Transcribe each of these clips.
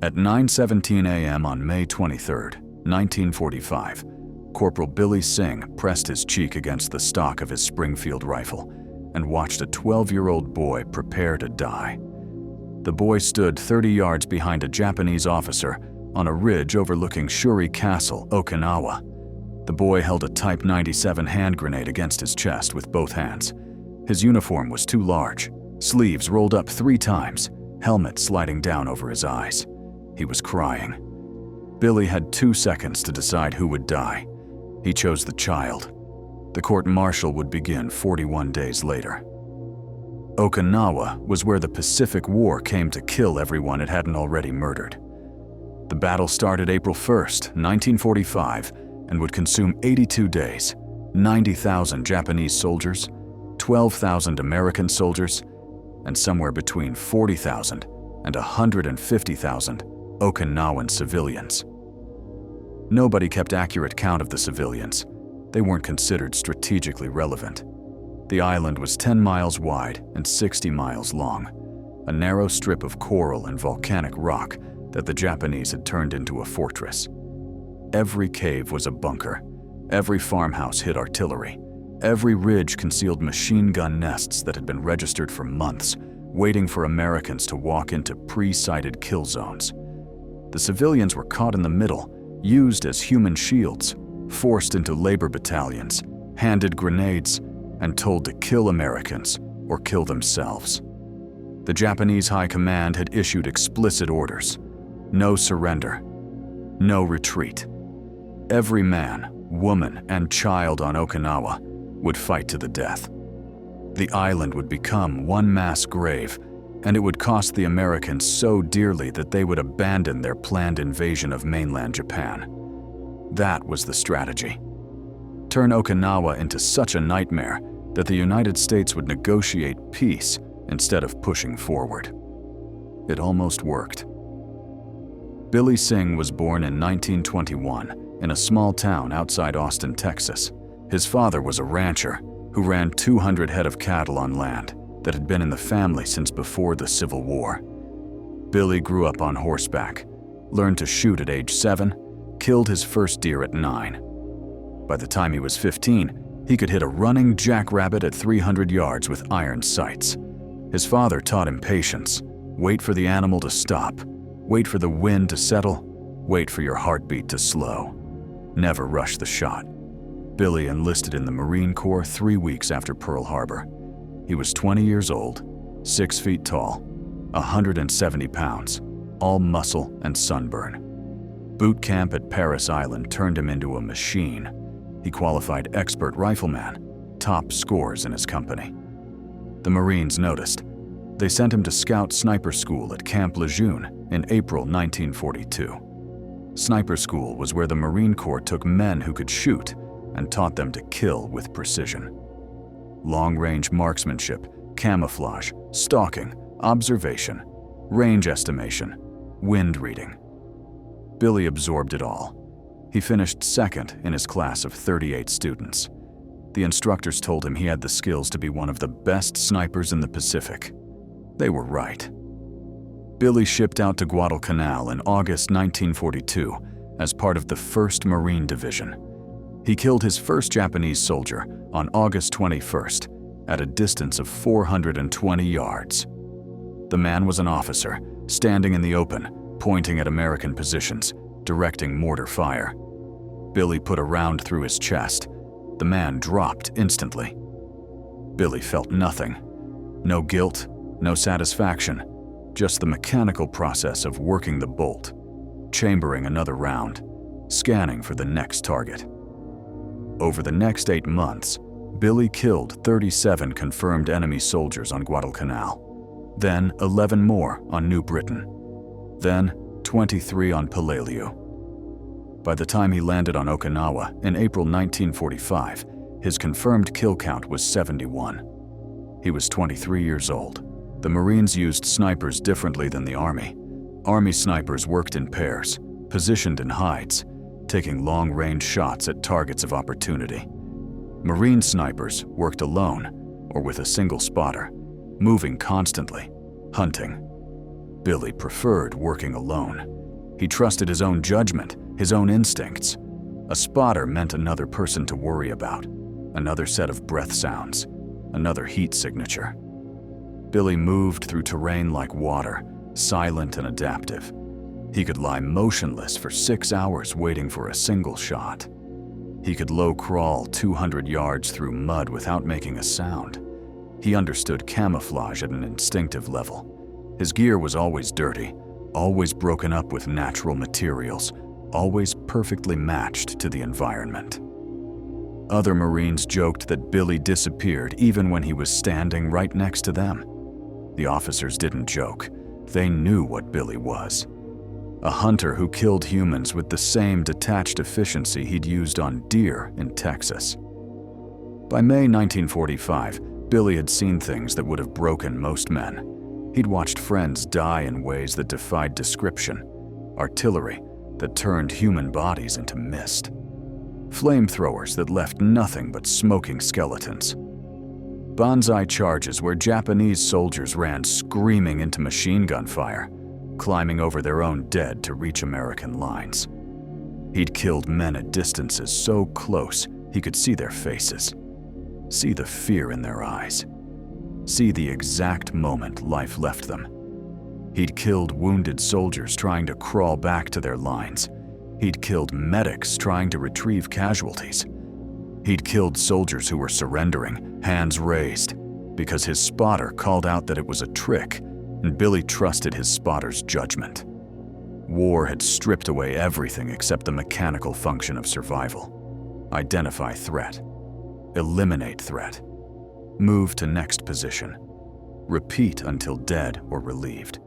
At 9:17 a.m. on May 23, 1945, Corporal Billy Sing pressed his cheek against the stock of his Springfield rifle and watched a 12-year-old boy prepare to die. The boy stood 30 yards behind a Japanese officer on a ridge overlooking Shuri Castle, Okinawa. The boy held a Type 97 hand grenade against his chest with both hands. His uniform was too large, sleeves rolled up 3 times, helmet sliding down over his eyes. He was crying. Billy had 2 seconds to decide who would die. He chose the child. The court-martial would begin 41 days later. Okinawa was where the Pacific War came to kill everyone it hadn't already murdered. The battle started April 1, 1945, and would consume 82 days, 90,000 Japanese soldiers, 12,000 American soldiers, and somewhere between 40,000 and 150,000 Okinawan civilians. Nobody kept accurate count of the civilians. They weren't considered strategically relevant. The island was 10 miles wide and 60 miles long, a narrow strip of coral and volcanic rock that the Japanese had turned into a fortress. Every cave was a bunker. Every farmhouse hid artillery. Every ridge concealed machine gun nests that had been registered for months, waiting for Americans to walk into pre-sighted kill zones. The civilians were caught in the middle, used as human shields, forced into labor battalions, handed grenades, and told to kill Americans or kill themselves. The Japanese High Command had issued explicit orders: no surrender, no retreat. Every man, woman, and child on Okinawa would fight to the death. The island would become one mass grave, and it would cost the Americans so dearly that they would abandon their planned invasion of mainland Japan. That was the strategy. Turn Okinawa into such a nightmare that the United States would negotiate peace instead of pushing forward. It almost worked. Billy Sing was born in 1921 in a small town outside Austin, Texas. His father was a rancher who ran 200 head of cattle on land that had been in the family since before the Civil War. Billy grew up on horseback, learned to shoot at age 7, killed his first deer at 9. By the time he was 15, he could hit a running jackrabbit at 300 yards with iron sights. His father taught him patience: wait for the animal to stop, wait for the wind to settle, wait for your heartbeat to slow. Never rush the shot. Billy enlisted in the Marine Corps 3 weeks after Pearl Harbor. He was 20 years old, 6 feet tall, 170 pounds, all muscle and sunburn. Boot camp at Paris Island turned him into a machine. He qualified expert rifleman, top scores in his company. The Marines noticed. They sent him to scout sniper school at Camp Lejeune in April 1942. Sniper school was where the Marine Corps took men who could shoot and taught them to kill with precision. Long-range marksmanship, camouflage, stalking, observation, range estimation, wind reading. Billy absorbed it all. He finished second in his class of 38 students. The instructors told him he had the skills to be one of the best snipers in the Pacific. They were right. Billy shipped out to Guadalcanal in August 1942 as part of the 1st Marine Division. He killed his first Japanese soldier on August 21st at a distance of 420 yards. The man was an officer, standing in the open, pointing at American positions, directing mortar fire. Billy put a round through his chest. The man dropped instantly. Billy felt nothing. No guilt, no satisfaction, just the mechanical process of working the bolt, chambering another round, scanning for the next target. Over the next 8 months, Billy killed 37 confirmed enemy soldiers on Guadalcanal, then 11 more on New Britain, then 23 on Palaleo. By the time he landed on Okinawa in April 1945, his confirmed kill count was 71. He was 23 years old. The Marines used snipers differently than the Army. Army snipers worked in pairs, positioned in hides, taking long-range shots at targets of opportunity. Marine snipers worked alone or with a single spotter, moving constantly, hunting. Billy preferred working alone. He trusted his own judgment, his own instincts. A spotter meant another person to worry about, another set of breath sounds, another heat signature. Billy moved through terrain like water, silent and adaptive. He could lie motionless for 6 hours waiting for a single shot. He could low crawl 200 yards through mud without making a sound. He understood camouflage at an instinctive level. His gear was always dirty, always broken up with natural materials, always perfectly matched to the environment. Other Marines joked that Billy disappeared even when he was standing right next to them. The officers didn't joke. They knew what Billy was. A hunter who killed humans with the same detached efficiency he'd used on deer in Texas. By May 1945, Billy had seen things that would have broken most men. He'd watched friends die in ways that defied description, artillery that turned human bodies into mist, flamethrowers that left nothing but smoking skeletons, banzai charges where Japanese soldiers ran screaming into machine gun fire, climbing over their own dead to reach American lines. He'd killed men at distances so close he could see their faces, see the fear in their eyes, see the exact moment life left them. He'd killed wounded soldiers trying to crawl back to their lines. He'd killed medics trying to retrieve casualties. He'd killed soldiers who were surrendering, hands raised, because his spotter called out that it was a trick, and Billy trusted his spotter's judgment. War had stripped away everything except the mechanical function of survival. Identify threat. Eliminate threat. Move to next position. Repeat until dead or relieved.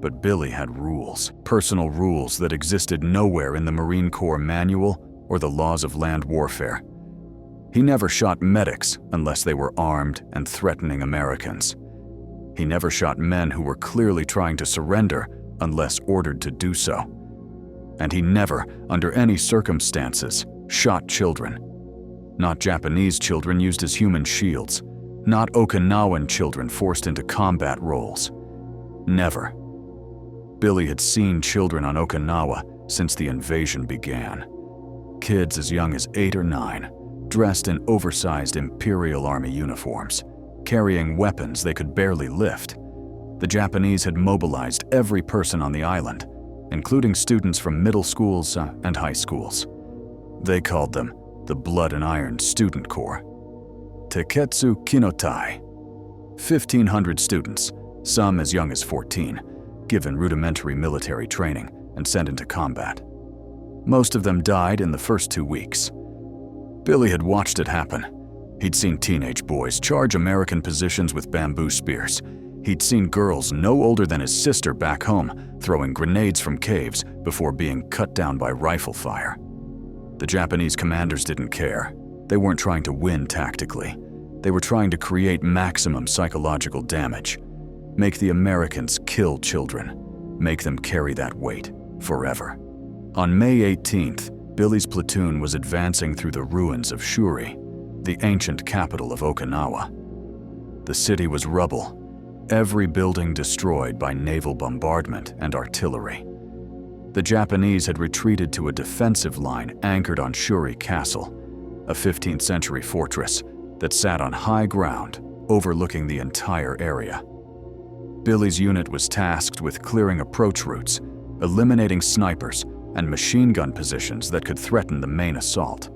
But Billy had rules, personal rules that existed nowhere in the Marine Corps manual or the laws of land warfare. He never shot medics unless they were armed and threatening Americans. He never shot men who were clearly trying to surrender unless ordered to do so. And he never, under any circumstances, shot children. Not Japanese children used as human shields. Not Okinawan children forced into combat roles. Never. Billy had seen children on Okinawa since the invasion began. Kids as young as 8 or 9, dressed in oversized Imperial Army uniforms, carrying weapons they could barely lift. The Japanese had mobilized every person on the island, including students from middle schools and high schools. They called them the Blood and Iron Student Corps. Teketsu Kinotai. 1,500 students, some as young as 14, given rudimentary military training and sent into combat. Most of them died in the first 2 weeks. Billy had watched it happen. He'd seen teenage boys charge American positions with bamboo spears. He'd seen girls no older than his sister back home throwing grenades from caves before being cut down by rifle fire. The Japanese commanders didn't care. They weren't trying to win tactically. They were trying to create maximum psychological damage. Make the Americans kill children. Make them carry that weight forever. On May 18th, Billy's platoon was advancing through the ruins of Shuri, the ancient capital of Okinawa. The city was rubble, every building destroyed by naval bombardment and artillery. The Japanese had retreated to a defensive line anchored on Shuri Castle, a 15th century fortress that sat on high ground overlooking the entire area. Billy's unit was tasked with clearing approach routes, eliminating snipers, and machine gun positions that could threaten the main assault.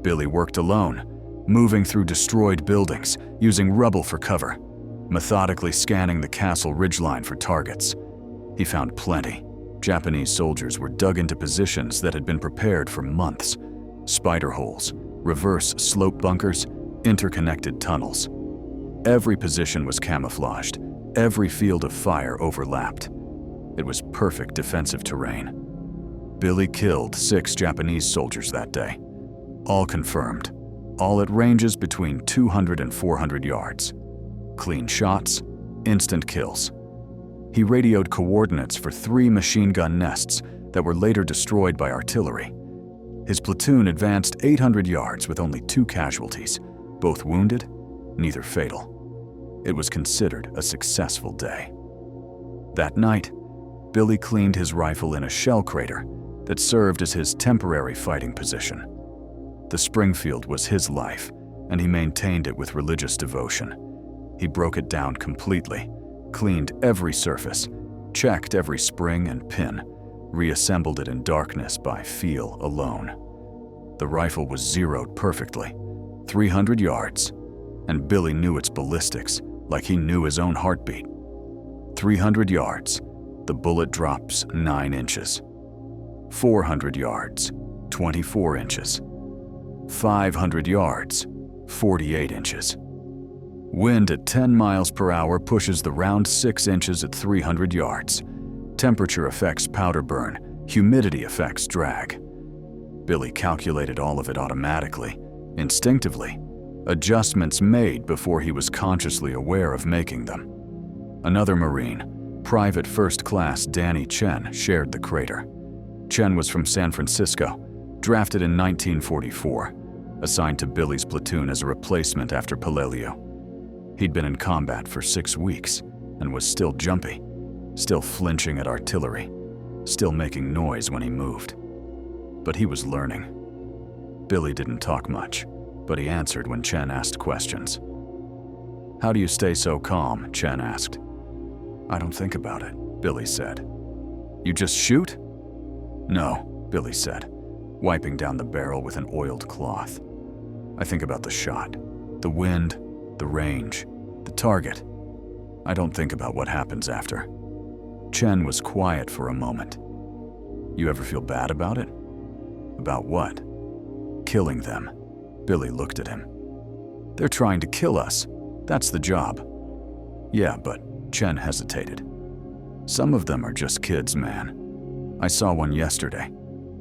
Billy worked alone, moving through destroyed buildings, using rubble for cover, methodically scanning the castle ridgeline for targets. He found plenty. Japanese soldiers were dug into positions that had been prepared for months. Spider holes, reverse slope bunkers, interconnected tunnels. Every position was camouflaged. Every field of fire overlapped. It was perfect defensive terrain. Billy killed 6 Japanese soldiers that day. All confirmed. All at ranges between 200 and 400 yards. Clean shots, instant kills. He radioed coordinates for 3 machine gun nests that were later destroyed by artillery. His platoon advanced 800 yards with only 2 casualties, both wounded, neither fatal. It was considered a successful day. That night, Billy cleaned his rifle in a shell crater that served as his temporary fighting position. The Springfield was his life, and he maintained it with religious devotion. He broke it down completely, cleaned every surface, checked every spring and pin, reassembled it in darkness by feel alone. The rifle was zeroed perfectly, 300 yards, and Billy knew its ballistics like he knew his own heartbeat. 300 yards, the bullet drops 9 inches. 400 yards, 24 inches. 500 yards, 48 inches. Wind at 10 miles per hour pushes the round 6 inches at 300 yards. Temperature affects powder burn, humidity affects drag. Billy calculated all of it automatically, instinctively, adjustments made before he was consciously aware of making them. Another Marine, Private First Class Danny Chen, shared the crater. Chen was from San Francisco, drafted in 1944, assigned to Billy's platoon as a replacement after Palaleo. He'd been in combat for 6 weeks and was still jumpy, still flinching at artillery, still making noise when he moved. But he was learning. Billy didn't talk much, but he answered when Chen asked questions. "How do you stay so calm?" Chen asked. "I don't think about it," Billy said. "You just shoot?" "No," Billy said, wiping down the barrel with an oiled cloth. "I think about the shot, the wind, the range, the target. I don't think about what happens after." Chen was quiet for a moment. "You ever feel bad about it?" "About what?" "Killing them." Billy looked at him. "They're trying to kill us. That's the job." "Yeah, but," Chen hesitated. "Some of them are just kids, man. I saw one yesterday.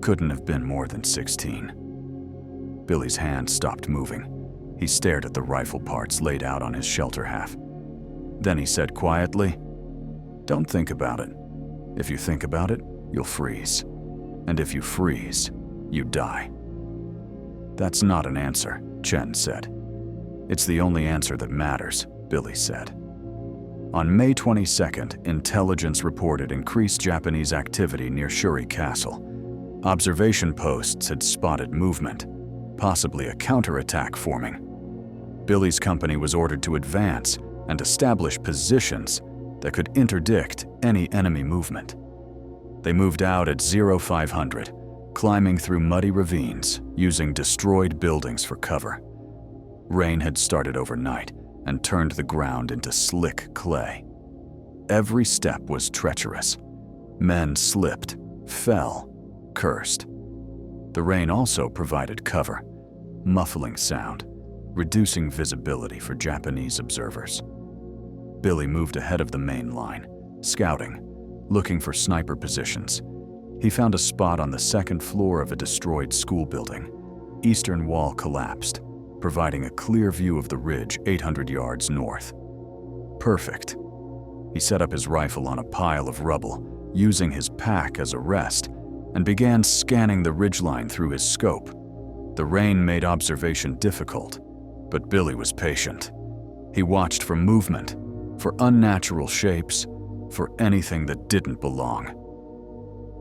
Couldn't have been more than 16. Billy's hand stopped moving. He stared at the rifle parts laid out on his shelter half. Then he said quietly, "Don't think about it. If you think about it, you'll freeze. And if you freeze, you die." "That's not an answer," Chen said. "It's the only answer that matters," Billy said. On May 22nd, intelligence reported increased Japanese activity near Shuri Castle. Observation posts had spotted movement, possibly a counterattack forming. Billy's company was ordered to advance and establish positions that could interdict any enemy movement. They moved out at 0500, climbing through muddy ravines, using destroyed buildings for cover. Rain had started overnight and turned the ground into slick clay. Every step was treacherous. Men slipped, fell, cursed. The rain also provided cover, muffling sound, reducing visibility for Japanese observers. Billy moved ahead of the main line, scouting, looking for sniper positions. He found a spot on the second floor of a destroyed school building. Eastern wall collapsed, providing a clear view of the ridge 800 yards north. Perfect. He set up his rifle on a pile of rubble, using his pack as a rest, and began scanning the ridgeline through his scope. The rain made observation difficult, but Billy was patient. He watched for movement, for unnatural shapes, for anything that didn't belong.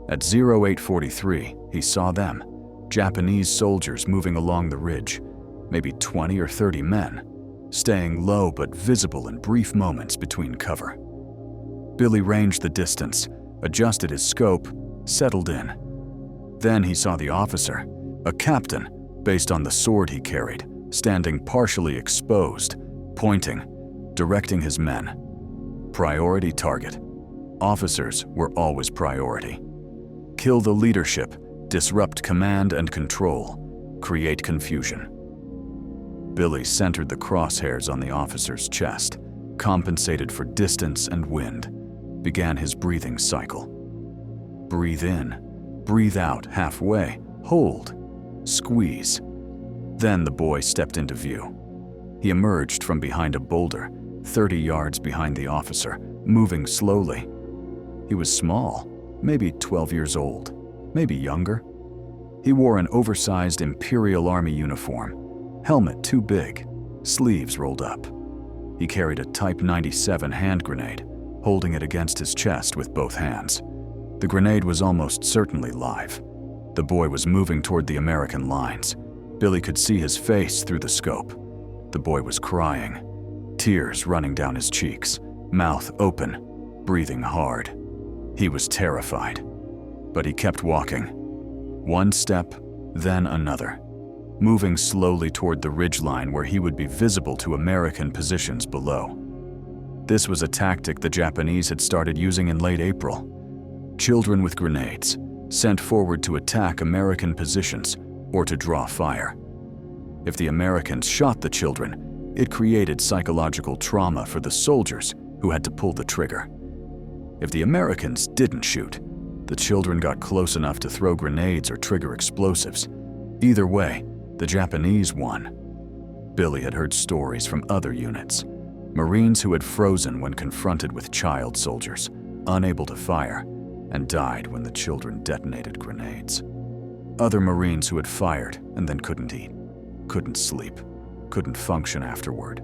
At 0843, he saw them, Japanese soldiers moving along the ridge, maybe 20 or 30 men, staying low but visible in brief moments between cover. Billy ranged the distance, adjusted his scope, settled in. Then he saw the officer, a captain, based on the sword he carried, standing partially exposed, pointing, directing his men. Priority target. Officers were always priority. Kill the leadership, disrupt command and control, create confusion. Billy centered the crosshairs on the officer's chest, compensated for distance and wind, began his breathing cycle. Breathe in, breathe out halfway, hold, squeeze. Then the boy stepped into view. He emerged from behind a boulder, 30 yards behind the officer, moving slowly. He was small, maybe 12 years old, maybe younger. He wore an oversized Imperial Army uniform, helmet too big, sleeves rolled up. He carried a Type 97 hand grenade, holding it against his chest with both hands. The grenade was almost certainly live. The boy was moving toward the American lines. Billy could see his face through the scope. The boy was crying, tears running down his cheeks, mouth open, breathing hard. He was terrified, but he kept walking. One step, then another, moving slowly toward the ridgeline where he would be visible to American positions below. This was a tactic the Japanese had started using in late April. Children with grenades, sent forward to attack American positions or to draw fire. If the Americans shot the children, it created psychological trauma for the soldiers who had to pull the trigger. If the Americans didn't shoot, the children got close enough to throw grenades or trigger explosives. Either way, the Japanese won. Billy had heard stories from other units. Marines who had frozen when confronted with child soldiers, unable to fire, and died when the children detonated grenades. Other Marines who had fired and then couldn't eat, couldn't sleep, couldn't function afterward.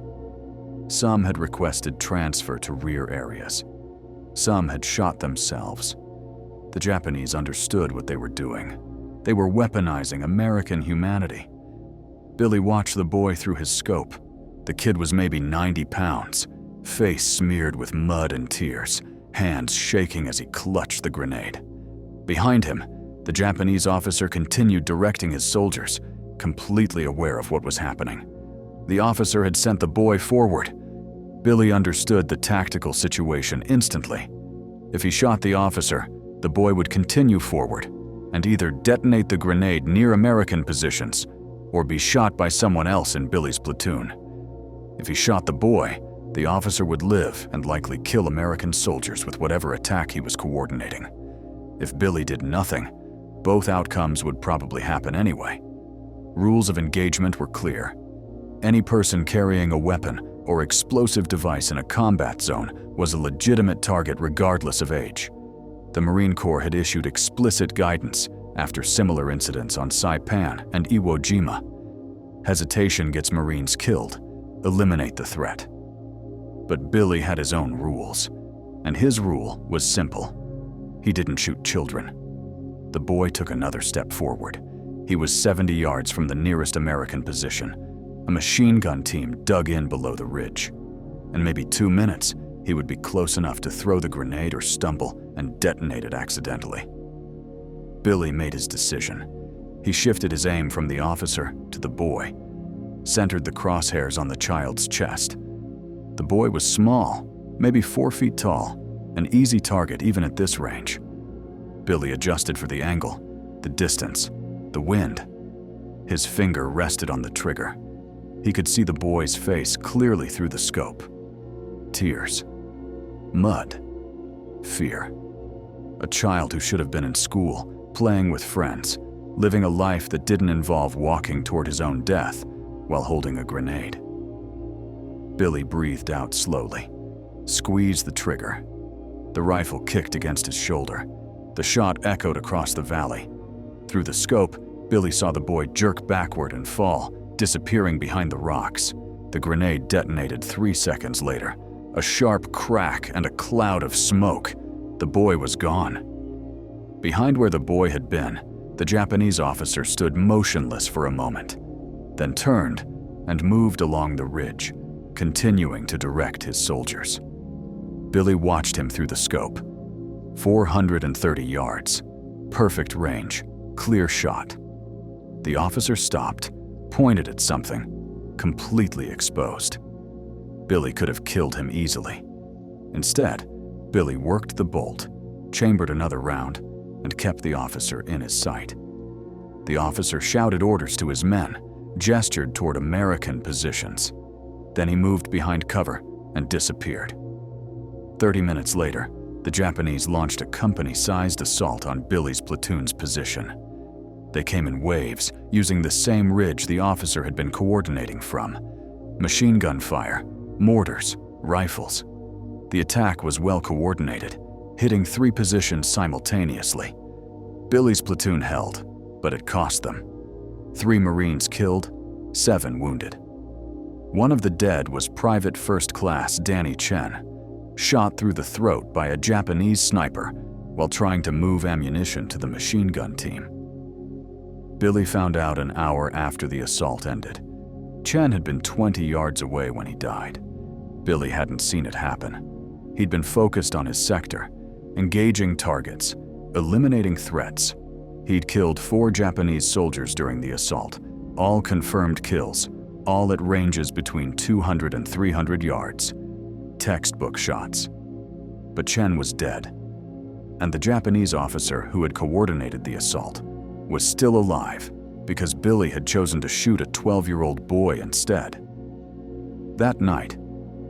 Some had requested transfer to rear areas. Some had shot themselves. The Japanese understood what they were doing. They were weaponizing American humanity. Billy watched the boy through his scope. The kid was maybe 90 pounds, face smeared with mud and tears, hands shaking as he clutched the grenade. Behind him, the Japanese officer continued directing his soldiers, completely aware of what was happening. The officer had sent the boy forward. Billy understood the tactical situation instantly. If he shot the officer, the boy would continue forward and either detonate the grenade near American positions or be shot by someone else in Billy's platoon. If he shot the boy, the officer would live and likely kill American soldiers with whatever attack he was coordinating. If Billy did nothing, both outcomes would probably happen anyway. Rules of engagement were clear. Any person carrying a weapon or explosive device in a combat zone was a legitimate target regardless of age. The Marine Corps had issued explicit guidance after similar incidents on Saipan and Iwo Jima. Hesitation gets Marines killed. Eliminate the threat. But Billy had his own rules, and his rule was simple. He didn't shoot children. The boy took another step forward. He was 70 yards from the nearest American position. A machine gun team dug in below the ridge. In maybe 2 minutes, he would be close enough to throw the grenade or stumble and detonate it accidentally. Billy made his decision. He shifted his aim from the officer to the boy, centered the crosshairs on the child's chest. The boy was small, maybe 4 feet tall, an easy target even at this range. Billy adjusted for the angle, the distance, the wind. His finger rested on the trigger. He could see the boy's face clearly through the scope. Tears, mud, fear. A child who should have been in school, playing with friends, living a life that didn't involve walking toward his own death while holding a grenade. Billy breathed out slowly, squeezed the trigger. The rifle kicked against his shoulder. The shot echoed across the valley. Through the scope, Billy saw the boy jerk backward and fall, disappearing behind the rocks. The grenade detonated 3 seconds later. A sharp crack and a cloud of smoke. The boy was gone. Behind where the boy had been, the Japanese officer stood motionless for a moment, then turned and moved along the ridge, continuing to direct his soldiers. Billy watched him through the scope. 430 yards. Perfect range. Clear shot. The officer stopped, pointed at something, completely exposed. Billy could have killed him easily. Instead, Billy worked the bolt, chambered another round, and kept the officer in his sight. The officer shouted orders to his men, gestured toward American positions. Then he moved behind cover and disappeared. 30 minutes later, the Japanese launched a company-sized assault on Billy's platoon's position. They came in waves, using the same ridge the officer had been coordinating from. Machine gun fire, mortars, rifles. The attack was well coordinated, hitting 3 positions simultaneously. Billy's platoon held, but it cost them. 3 Marines killed, 7 wounded. One of the dead was Private First Class Danny Chen. shot through the throat by a Japanese sniper while trying to move ammunition to the machine gun team. Billy found out an hour after the assault ended. Chen had been 20 yards away when he died. Billy hadn't seen it happen. He'd been focused on his sector, engaging targets, eliminating threats. He'd killed 4 Japanese soldiers during the assault, all confirmed kills, all at ranges between 200 and 300 yards. Textbook shots. But Chen was dead, and the Japanese officer who had coordinated the assault was still alive because Billy had chosen to shoot a 12-year-old boy instead. That night,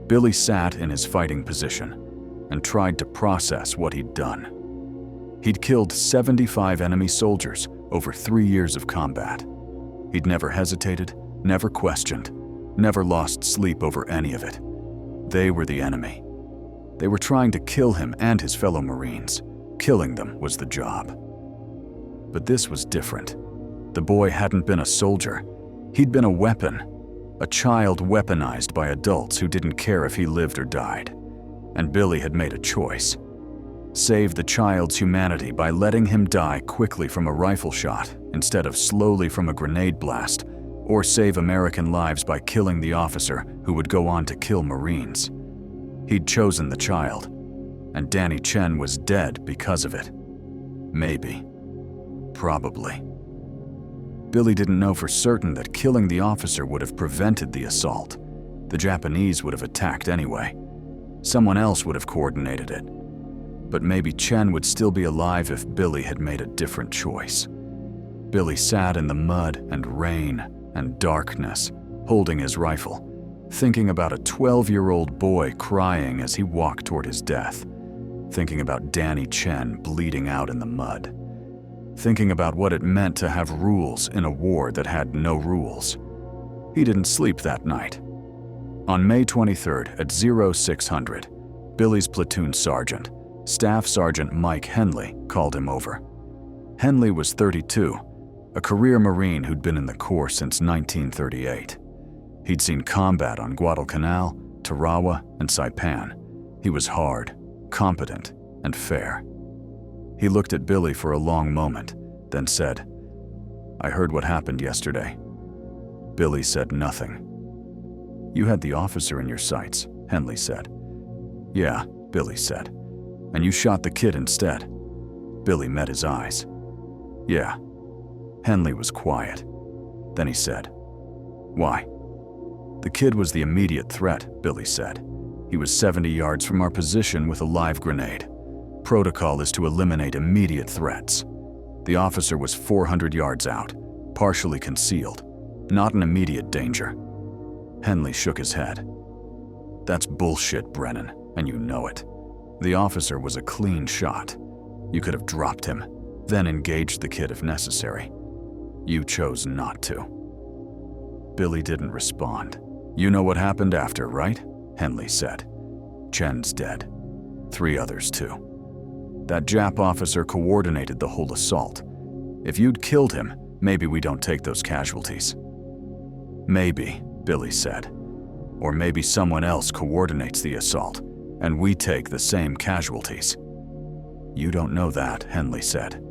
Billy sat in his fighting position and tried to process what he'd done. He'd killed 75 enemy soldiers over 3 years of combat. He'd never hesitated, never questioned, never lost sleep over any of it. They were the enemy. They were trying to kill him and his fellow Marines. Killing them was the job. But this was different. The boy hadn't been a soldier. He'd been a weapon, a child weaponized by adults who didn't care if he lived or died. And Billy had made a choice. Save the child's humanity by letting him die quickly from a rifle shot instead of slowly from a grenade blast, or save American lives by killing the officer who would go on to kill Marines. He'd chosen the child, and Danny Chen was dead because of it. Maybe. Probably. Billy didn't know for certain that killing the officer would have prevented the assault. The Japanese would have attacked anyway. Someone else would have coordinated it. But maybe Chen would still be alive if Billy had made a different choice. Billy sat in the mud and rain and darkness, holding his rifle, thinking about a 12-year-old boy crying as he walked toward his death, thinking about Danny Chen bleeding out in the mud, thinking about what it meant to have rules in a war that had no rules. He didn't sleep that night. On May 23rd at 0600, Billy's platoon sergeant, Staff Sergeant Mike Henley, called him over. Henley was 32, a career Marine who'd been in the Corps since 1938. He'd seen combat on Guadalcanal, Tarawa, and Saipan. He was hard, competent, and fair. He looked at Billy for a long moment, then said, "I heard what happened yesterday." Billy said nothing. "You had the officer in your sights," Henley said. "Yeah," Billy said. "And you shot the kid instead." Billy met his eyes. "Yeah." Henley was quiet. Then he said, "Why?" "The kid was the immediate threat," Billy said. "He was 70 yards from our position with a live grenade. Protocol is to eliminate immediate threats. The officer was 400 yards out, partially concealed, not an immediate danger." Henley shook his head. "That's bullshit, Brennan, and you know it. The officer was a clean shot. You could have dropped him, then engaged the kid if necessary. You chose not to." Billy didn't respond. "You know what happened after, right?" Henley said. "Chen's dead. 3 others too. That Jap officer coordinated the whole assault. If you'd killed him, maybe we don't take those casualties." "Maybe," Billy said. "Or maybe someone else coordinates the assault, and we take the same casualties." "You don't know that," Henley said.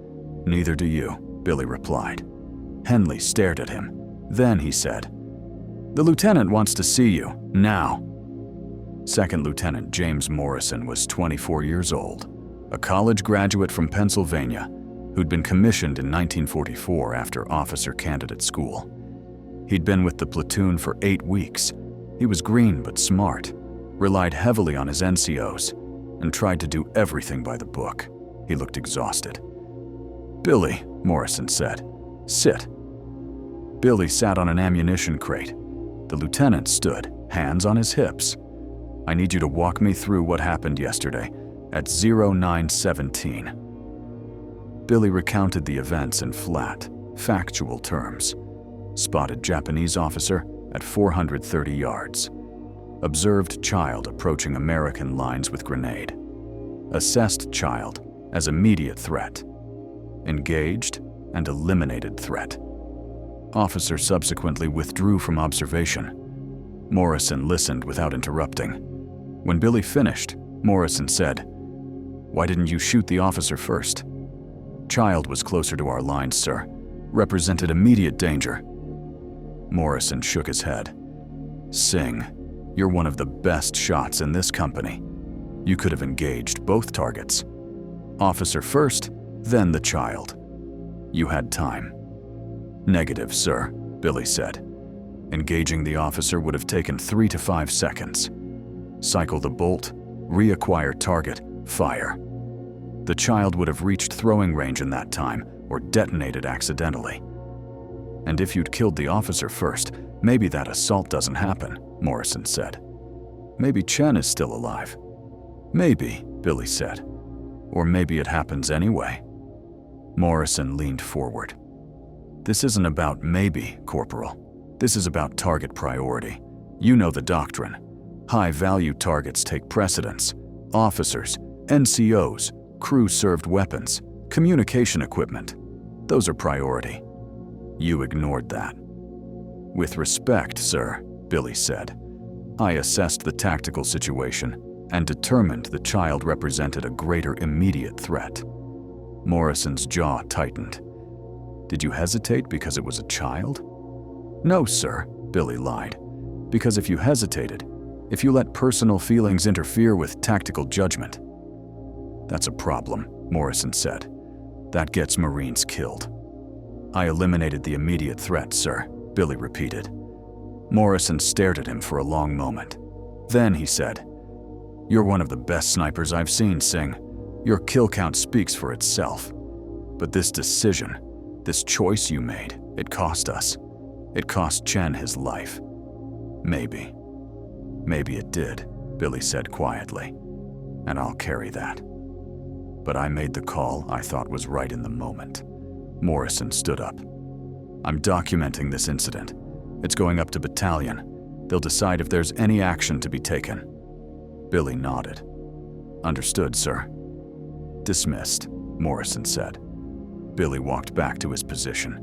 "Neither do you," Billy replied. Henley stared at him. Then he said, "The lieutenant wants to see you, now." Second Lieutenant James Morrison was 24 years old, a college graduate from Pennsylvania who'd been commissioned in 1944 after officer candidate school. He'd been with the platoon for 8 weeks. He was green but smart, relied heavily on his NCOs, and tried to do everything by the book. He looked exhausted. "Billy," Morrison said, "sit." Billy sat on an ammunition crate. The lieutenant stood, hands on his hips. "I need you to walk me through what happened yesterday at 0917. Billy recounted the events in flat, factual terms. Spotted Japanese officer at 430 yards. Observed child approaching American lines with grenade. Assessed child as immediate threat. Engaged and eliminated threat. Officer subsequently withdrew from observation. Morrison listened without interrupting. When Billy finished, Morrison said, "Why didn't you shoot the officer first?" "Child was closer to our lines, sir. Represented immediate danger." Morrison shook his head. "Sing, you're one of the best shots in this company. You could have engaged both targets. Officer first, then the child. You had time." "Negative, sir," Billy said. "Engaging the officer would have taken 3 to 5 seconds. Cycle the bolt, reacquire target, fire. The child would have reached throwing range in that time or detonated accidentally. And if you'd killed the officer first, maybe that assault doesn't happen," Morrison said. "Maybe Chen is still alive." "Maybe," Billy said. "Or maybe it happens anyway." Morrison leaned forward. "This isn't about maybe, Corporal. This is about target priority. You know the doctrine. High-value targets take precedence. Officers, NCOs, crew-served weapons, communication equipment. Those are priority. You ignored that." "With respect, sir," Billy said, "I assessed the tactical situation and determined the child represented a greater immediate threat." Morrison's jaw tightened. "Did you hesitate because it was a child?" "No, sir," Billy lied. "Because if you hesitated, if you let personal feelings interfere with tactical judgment." "That's a problem," Morrison said. "That gets Marines killed." "I eliminated the immediate threat, sir," Billy repeated. Morrison stared at him for a long moment. Then he said, "You're one of the best snipers I've seen, Sing. Your kill count speaks for itself. But this decision, this choice you made, it cost us. It cost Chen his life." "Maybe. Maybe it did," Billy said quietly. "And I'll carry that. But I made the call I thought was right in the moment." Morrison stood up. "I'm documenting this incident. It's going up to battalion. They'll decide if there's any action to be taken." Billy nodded. "Understood, sir." "Dismissed," Morrison said. Billy walked back to his position.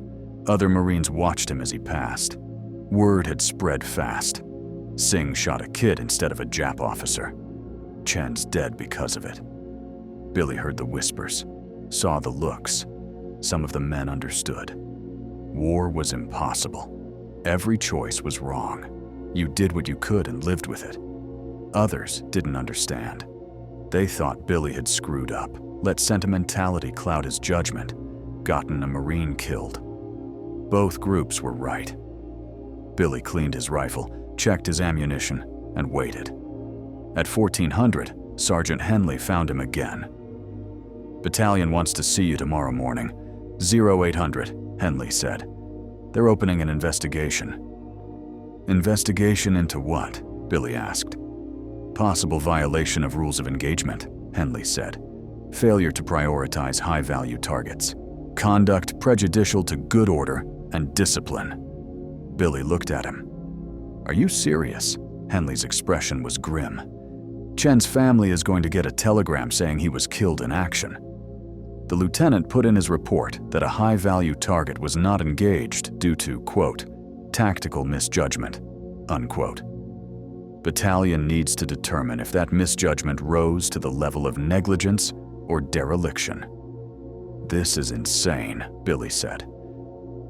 Other Marines watched him as he passed. Word had spread fast. Sing shot a kid instead of a Jap officer. Chen's dead because of it. Billy heard the whispers, saw the looks. Some of the men understood. War was impossible. Every choice was wrong. You did what you could and lived with it. Others didn't understand. They thought Billy had screwed up, let sentimentality cloud his judgment, gotten a Marine killed. Both groups were right. Billy cleaned his rifle, checked his ammunition, and waited. At 1400, Sergeant Henley found him again. "Battalion wants to see you tomorrow morning. 0800, Henley said. "They're opening an investigation." "Investigation into what?" Billy asked. "Possible violation of rules of engagement," Henley said. "Failure to prioritize high-value targets. Conduct prejudicial to good order and discipline." Billy looked at him. "Are you serious?" Henley's expression was grim. "Chen's family is going to get a telegram saying he was killed in action." The lieutenant put in his report that a high-value target was not engaged due to, quote, "tactical misjudgment," unquote. Battalion needs to determine if that misjudgment rose to the level of negligence or dereliction. "This is insane," Billy said.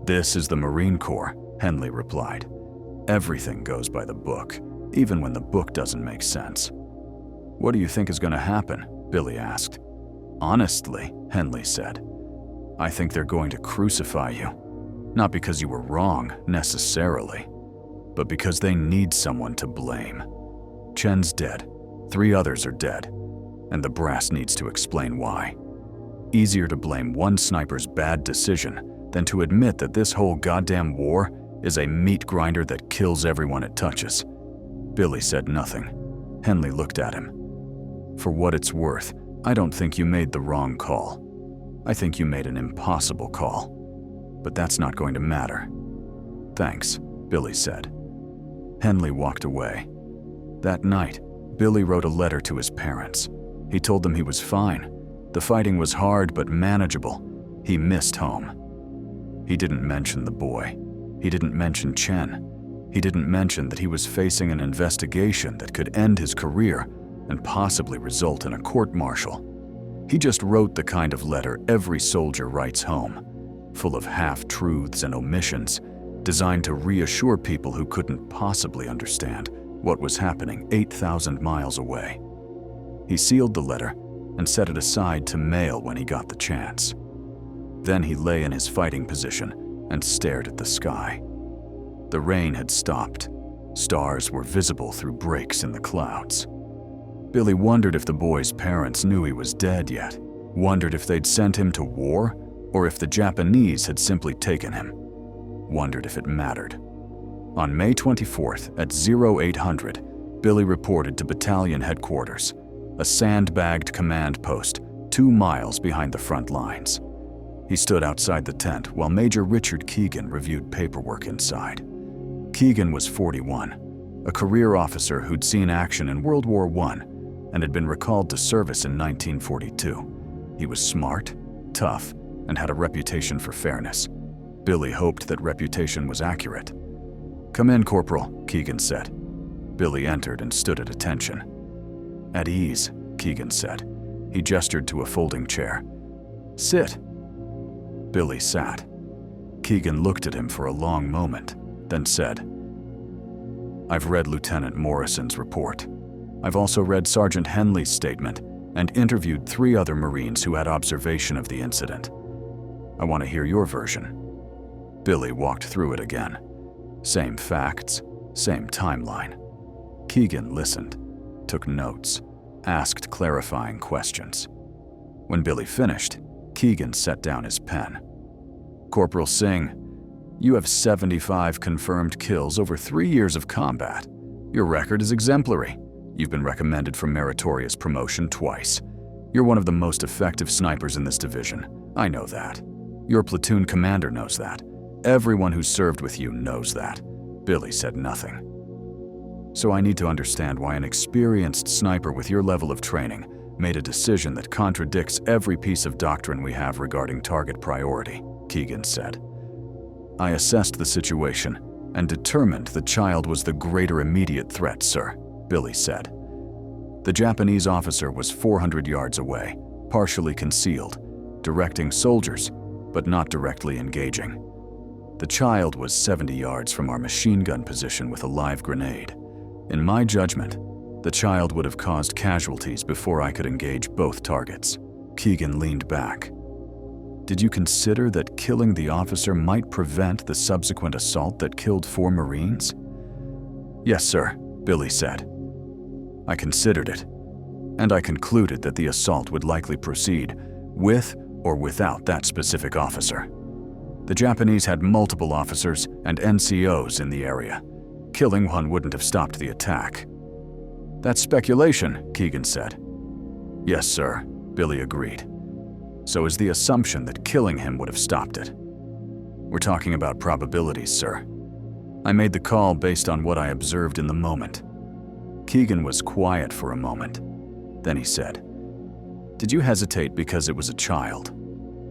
"This is the Marine Corps," Henley replied. "Everything goes by the book, even when the book doesn't make sense." "What do you think is going to happen?" Billy asked. "Honestly," Henley said, "I think they're going to crucify you. Not because you were wrong, necessarily, but because they need someone to blame. Chen's dead, 3 others are dead, and the brass needs to explain why. Easier to blame one sniper's bad decision than to admit that this whole goddamn war is a meat grinder that kills everyone it touches." Billy said nothing. Henley looked at him. "For what it's worth, I don't think you made the wrong call. I think you made an impossible call. But that's not going to matter." "Thanks," Billy said. Henley walked away. That night, Billy wrote a letter to his parents. He told them he was fine. The fighting was hard but manageable. He missed home. He didn't mention the boy. He didn't mention Chen. He didn't mention that he was facing an investigation that could end his career and possibly result in a court-martial. He just wrote the kind of letter every soldier writes home, full of half-truths and omissions, designed to reassure people who couldn't possibly understand what was happening 8,000 miles away. He sealed the letter and set it aside to mail when he got the chance. Then he lay in his fighting position and stared at the sky. The rain had stopped. Stars were visible through breaks in the clouds. Billy wondered if the boy's parents knew he was dead yet, wondered if they'd sent him to war, or if the Japanese had simply taken him, wondered if it mattered. On May 24th at 0800, Billy reported to battalion headquarters, a sandbagged command post 2 miles behind the front lines. He stood outside the tent while Major Richard Keegan reviewed paperwork inside. Keegan was 41, a career officer who'd seen action in World War I and had been recalled to service in 1942. He was smart, tough, and had a reputation for fairness. Billy hoped that reputation was accurate. "Come in, Corporal," Keegan said. Billy entered and stood at attention. "At ease," Keegan said. He gestured to a folding chair. "Sit." Billy sat. Keegan looked at him for a long moment, then said, "I've read Lieutenant Morrison's report. I've also read Sergeant Henley's statement and interviewed 3 other Marines who had observation of the incident. I want to hear your version." Billy walked through it again. Same facts, same timeline. Keegan listened, took notes, asked clarifying questions. When Billy finished, Keegan set down his pen. "Corporal Sing, you have 75 confirmed kills over 3 years of combat. Your record is exemplary. You've been recommended for meritorious promotion twice. You're one of the most effective snipers in this division. I know that. Your platoon commander knows that. Everyone who served with you knows that." Billy said nothing. "So I need to understand why an experienced sniper with your level of training made a decision that contradicts every piece of doctrine we have regarding target priority," Keegan said. "I assessed the situation and determined the child was the greater immediate threat, sir," Billy said. The Japanese officer was 400 yards away, partially concealed, directing soldiers, but not directly engaging. The child was 70 yards from our machine gun position with a live grenade. In my judgment, the child would have caused casualties before I could engage both targets. Keegan leaned back. "Did you consider that killing the officer might prevent the subsequent assault that killed 4 Marines?" "Yes, sir," Billy said. "I considered it, and I concluded that the assault would likely proceed with or without that specific officer. The Japanese had multiple officers and NCOs in the area. Killing one wouldn't have stopped the attack." "That's speculation," Keegan said. "Yes, sir," Billy agreed. "So is the assumption that killing him would have stopped it?" "We're talking about probabilities, sir. I made the call based on what I observed in the moment." Keegan was quiet for a moment. Then he said, "Did you hesitate because it was a child?"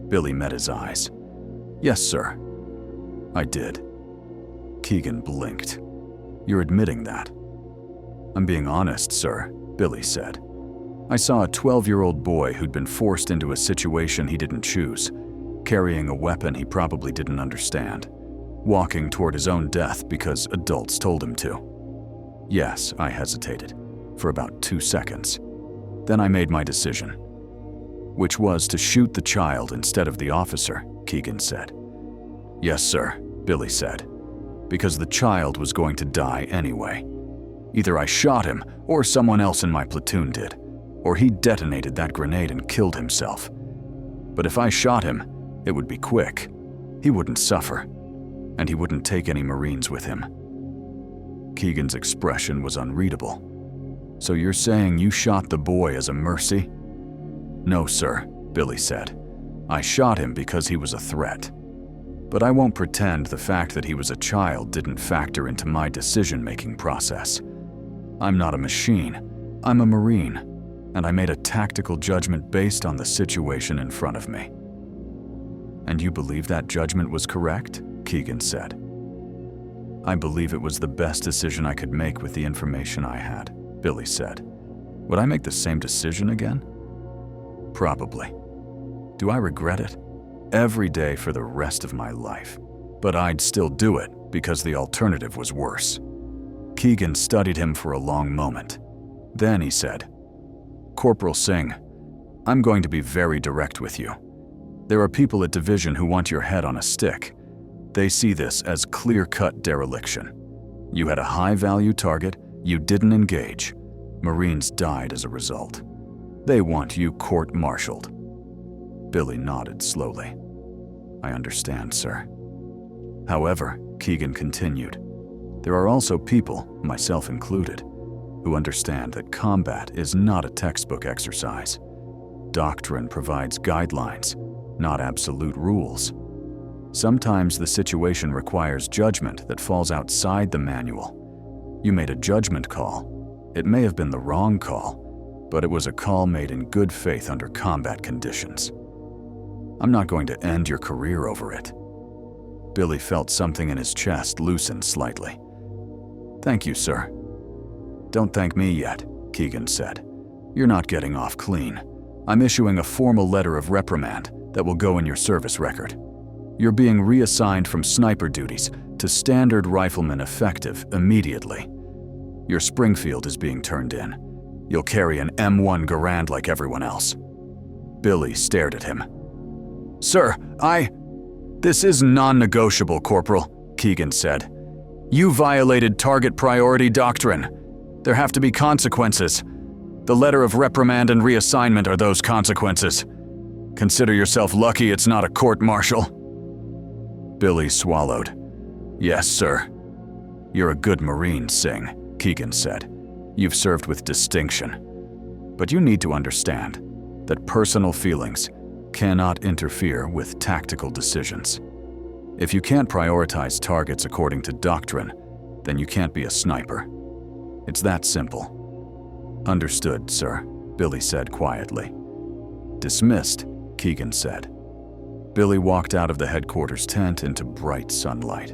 Billy met his eyes. "Yes, sir." "I did." Keegan blinked. "You're admitting that?" "I'm being honest, sir," Billy said. "I saw a 12-year-old boy who'd been forced into a situation he didn't choose, carrying a weapon he probably didn't understand, walking toward his own death because adults told him to. Yes, I hesitated, for about 2 seconds. Then I made my decision, which was to shoot the child instead of the officer," Keegan said. "Yes, sir," Billy said, "because the child was going to die anyway. Either I shot him or someone else in my platoon did, or he detonated that grenade and killed himself. But if I shot him, it would be quick. He wouldn't suffer, and he wouldn't take any Marines with him." Keegan's expression was unreadable. "So you're saying you shot the boy as a mercy?" "No, sir," Billy said. "I shot him because he was a threat. But I won't pretend the fact that he was a child didn't factor into my decision-making process. I'm not a machine. I'm a Marine, and I made a tactical judgment based on the situation in front of me." "And you believe that judgment was correct?" Keegan said. "I believe it was the best decision I could make with the information I had," Billy said. Would I make the same decision again? Probably. Do I regret it? Every day for the rest of my life. But I'd still do it because the alternative was worse. Keegan studied him for a long moment. Then he said, "Corporal Sing, I'm going to be very direct with you. There are people at Division who want your head on a stick. They see this as clear-cut dereliction. You had a high-value target, you didn't engage. Marines died as a result. They want you court-martialed." Billy nodded slowly. "I understand, sir." However, Keegan continued, "There are also people, myself included, who understand that combat is not a textbook exercise. Doctrine provides guidelines, not absolute rules. Sometimes the situation requires judgment that falls outside the manual. You made a judgment call. It may have been the wrong call, but it was a call made in good faith under combat conditions. I'm not going to end your career over it." Billy felt something in his chest loosen slightly. "Thank you, sir." "Don't thank me yet," Keegan said. "You're not getting off clean. I'm issuing a formal letter of reprimand that will go in your service record. You're being reassigned from sniper duties to standard rifleman effective immediately. Your Springfield is being turned in. You'll carry an M1 Garand like everyone else." Billy stared at him. "Sir, This is non-negotiable, Corporal," Keegan said. "You violated target priority doctrine. There have to be consequences. The letter of reprimand and reassignment are those consequences. Consider yourself lucky it's not a court-martial." Billy swallowed. "Yes, sir." "You're a good Marine, Sing," Keegan said. "You've served with distinction. But you need to understand that personal feelings cannot interfere with tactical decisions. If you can't prioritize targets according to doctrine, then you can't be a sniper. It's that simple." "Understood, sir," Billy said quietly. "Dismissed," Keegan said. Billy walked out of the headquarters tent into bright sunlight.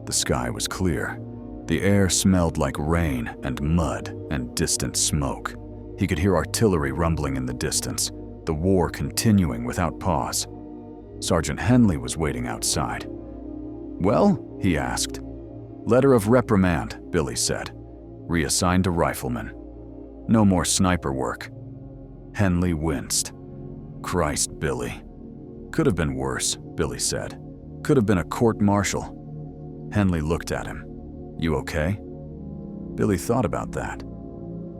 The sky was clear. The air smelled like rain and mud and distant smoke. He could hear artillery rumbling in the distance, the war continuing without pause. Sergeant Henley was waiting outside. "Well?" he asked. "Letter of reprimand," Billy said. "Reassigned to rifleman. No more sniper work." Henley winced. "Christ, Billy. Could have been worse," Billy said. "Could have been a court-martial." Henley looked at him. "You okay?" Billy thought about that.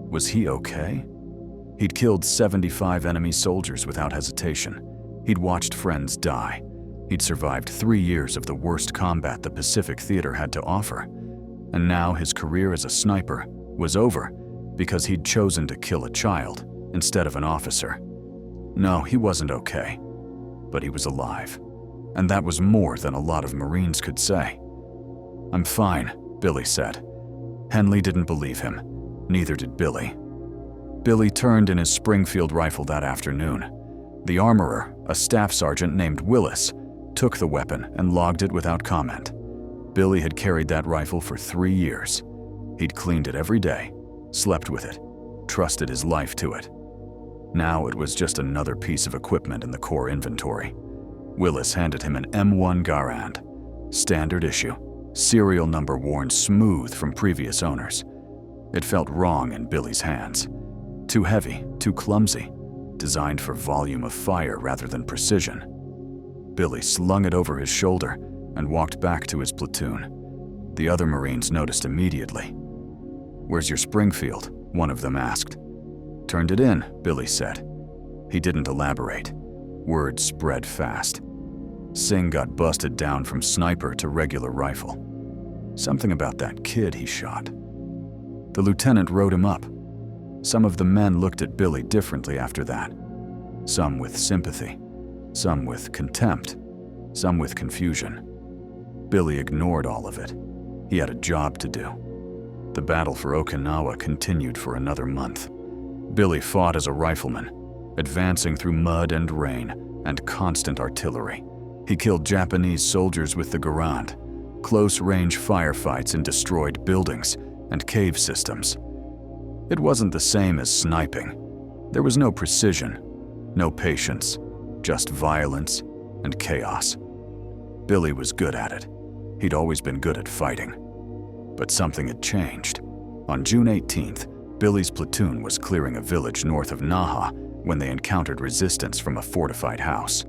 Was he okay? He'd killed 75 enemy soldiers without hesitation. He'd watched friends die. He'd survived 3 years of the worst combat the Pacific Theater had to offer. And now his career as a sniper was over because he'd chosen to kill a child instead of an officer. No, he wasn't okay. But he was alive. And that was more than a lot of Marines could say. "I'm fine," Billy said. Henley didn't believe him. Neither did Billy. Billy turned in his Springfield rifle that afternoon. The armorer, a staff sergeant named Willis, took the weapon and logged it without comment. Billy had carried that rifle for 3 years. He'd cleaned it every day, slept with it, trusted his life to it. Now it was just another piece of equipment in the Corps inventory. Willis handed him an M1 Garand, standard issue, serial number worn smooth from previous owners. It felt wrong in Billy's hands. Too heavy, too clumsy, designed for volume of fire rather than precision. Billy slung it over his shoulder and walked back to his platoon. The other Marines noticed immediately. "Where's your Springfield?" one of them asked. "Turned it in," Billy said. He didn't elaborate. Word spread fast. Sing got busted down from sniper to regular rifle. Something about that kid he shot. The lieutenant wrote him up. Some of the men looked at Billy differently after that. Some with sympathy, some with contempt, some with confusion. Billy ignored all of it. He had a job to do. The battle for Okinawa continued for another month. Billy fought as a rifleman, advancing through mud and rain and constant artillery. He killed Japanese soldiers with the Garand, close-range firefights in destroyed buildings and cave systems. It wasn't the same as sniping. There was no precision, no patience, just violence and chaos. Billy was good at it. He'd always been good at fighting. But something had changed. On June 18th, Billy's platoon was clearing a village north of Naha when they encountered resistance from a fortified house.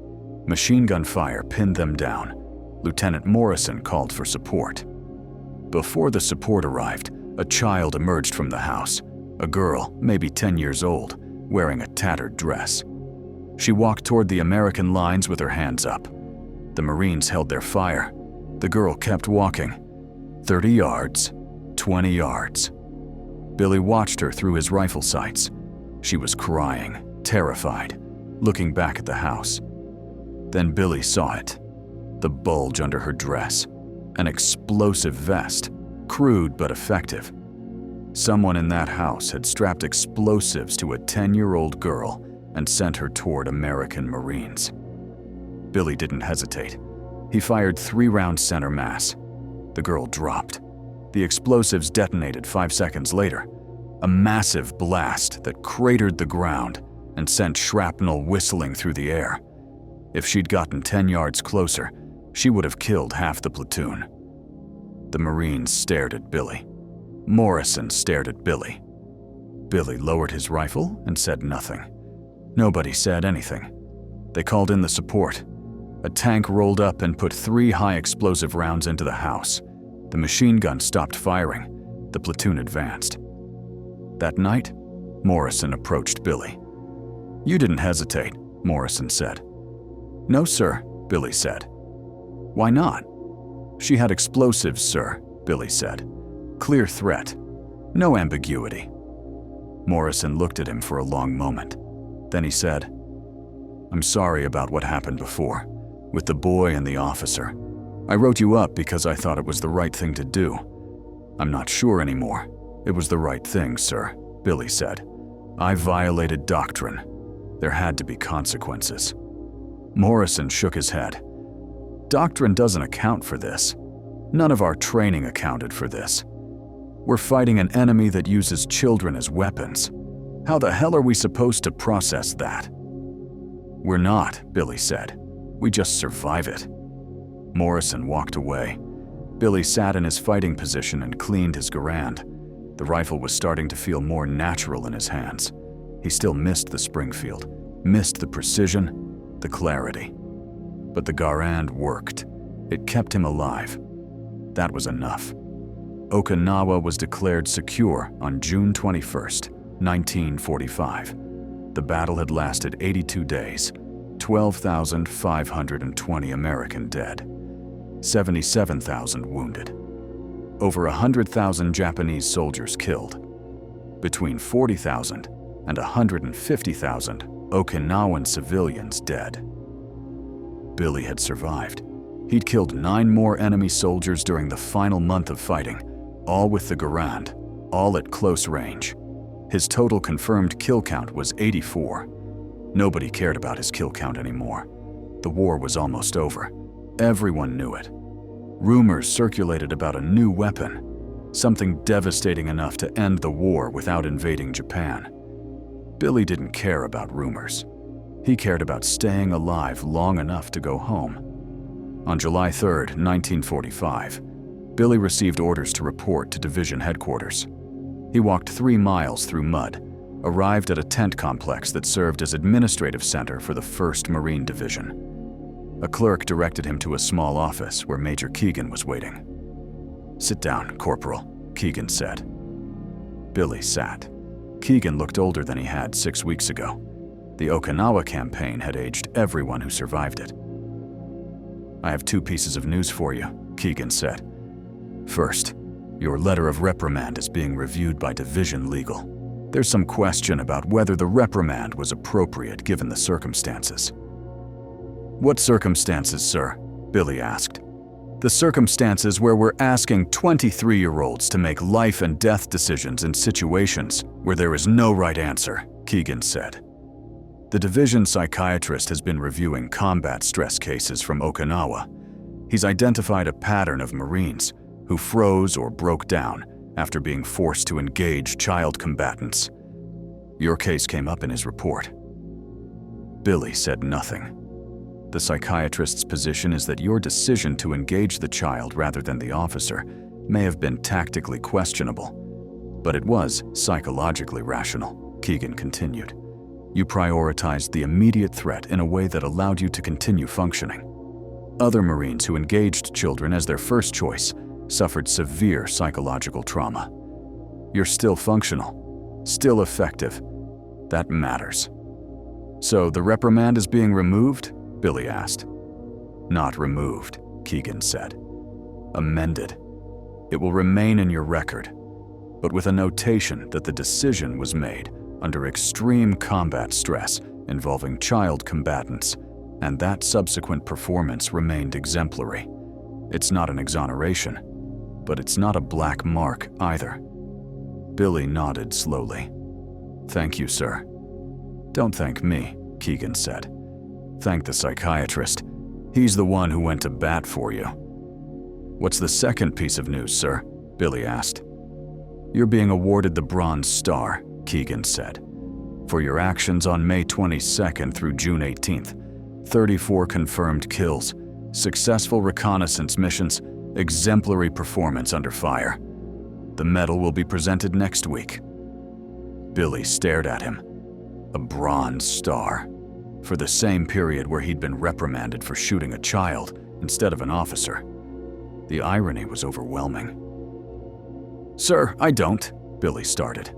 Machine gun fire pinned them down. Lieutenant Morrison called for support. Before the support arrived, a child emerged from the house, a girl, maybe 10 years old, wearing a tattered dress. She walked toward the American lines with her hands up. The Marines held their fire. The girl kept walking. 30 yards, 20 yards. Billy watched her through his rifle sights. She was crying, terrified, looking back at the house. Then Billy saw it. The bulge under her dress. An explosive vest, crude but effective. Someone in that house had strapped explosives to a 10-year-old girl and sent her toward American Marines. Billy didn't hesitate. He fired 3 rounds center mass. The girl dropped. The explosives detonated 5 seconds later. A massive blast that cratered the ground and sent shrapnel whistling through the air. If she'd gotten 10 yards closer, she would have killed half the platoon. The Marines stared at Billy. Morrison stared at Billy. Billy lowered his rifle and said nothing. Nobody said anything. They called in the support. A tank rolled up and put 3 high-explosive rounds into the house. The machine gun stopped firing. The platoon advanced. That night, Morrison approached Billy. "You didn't hesitate," Morrison said. "No, sir," Billy said. "Why not?" "She had explosives, sir," Billy said. "Clear threat. No ambiguity." Morrison looked at him for a long moment. Then he said, "I'm sorry about what happened before, with the boy and the officer. I wrote you up because I thought it was the right thing to do. I'm not sure anymore. It was the right thing, sir," Billy said. "I violated doctrine. There had to be consequences." Morrison shook his head. "Doctrine doesn't account for this. None of our training accounted for this. We're fighting an enemy that uses children as weapons. How the hell are we supposed to process that?" "We're not," Billy said. "We just survive it." Morrison walked away. Billy sat in his fighting position and cleaned his Garand. The rifle was starting to feel more natural in his hands. He still missed the Springfield, missed the precision, the clarity. But the Garand worked. It kept him alive. That was enough. Okinawa was declared secure on June 21st, 1945. The battle had lasted 82 days, 12,520 American dead, 77,000 wounded, over 100,000 Japanese soldiers killed, between 40,000 and 150,000 Okinawan civilians dead. Billy had survived. He'd killed 9 more enemy soldiers during the final month of fighting, all with the Garand, all at close range. His total confirmed kill count was 84. Nobody cared about his kill count anymore. The war was almost over. Everyone knew it. Rumors circulated about a new weapon, something devastating enough to end the war without invading Japan. Billy didn't care about rumors. He cared about staying alive long enough to go home. On July 3, 1945, Billy received orders to report to division headquarters. He walked 3 miles through mud, arrived at a tent complex that served as administrative center for the 1st Marine Division. A clerk directed him to a small office where Major Keegan was waiting. "Sit down, Corporal," Keegan said. Billy sat. Keegan looked older than he had 6 weeks ago. The Okinawa campaign had aged everyone who survived it. "I have 2 pieces of news for you," Keegan said. "First, your letter of reprimand is being reviewed by Division Legal. There's some question about whether the reprimand was appropriate given the circumstances." "What circumstances, sir?" Billy asked. "The circumstances where we're asking 23-year-olds to make life and death decisions in situations where there is no right answer," Keegan said. "The division psychiatrist has been reviewing combat stress cases from Okinawa. He's identified a pattern of Marines who froze or broke down after being forced to engage child combatants. Your case came up in his report. Billy said nothing. The psychiatrist's position is that your decision to engage the child rather than the officer may have been tactically questionable, but it was psychologically rational, Keegan continued. You prioritized the immediate threat in a way that allowed you to continue functioning. Other Marines who engaged children as their first choice suffered severe psychological trauma. You're still functional, still effective. That matters. So the reprimand is being removed? Billy asked. Not removed, Keegan said. Amended. It will remain in your record, but with a notation that the decision was made under extreme combat stress involving child combatants, and that subsequent performance remained exemplary. It's not an exoneration, but it's not a black mark either. Billy nodded slowly. Thank you, sir. Don't thank me, Keegan said. Thank the psychiatrist. He's the one who went to bat for you. What's the second piece of news, sir? Billy asked. You're being awarded the Bronze Star, Keegan said. For your actions on May 22nd through June 18th, 34 confirmed kills, successful reconnaissance missions, exemplary performance under fire. The medal will be presented next week. Billy stared at him. A Bronze Star. For the same period where he'd been reprimanded for shooting a child instead of an officer. The irony was overwhelming. Sir, I don't, Billy started.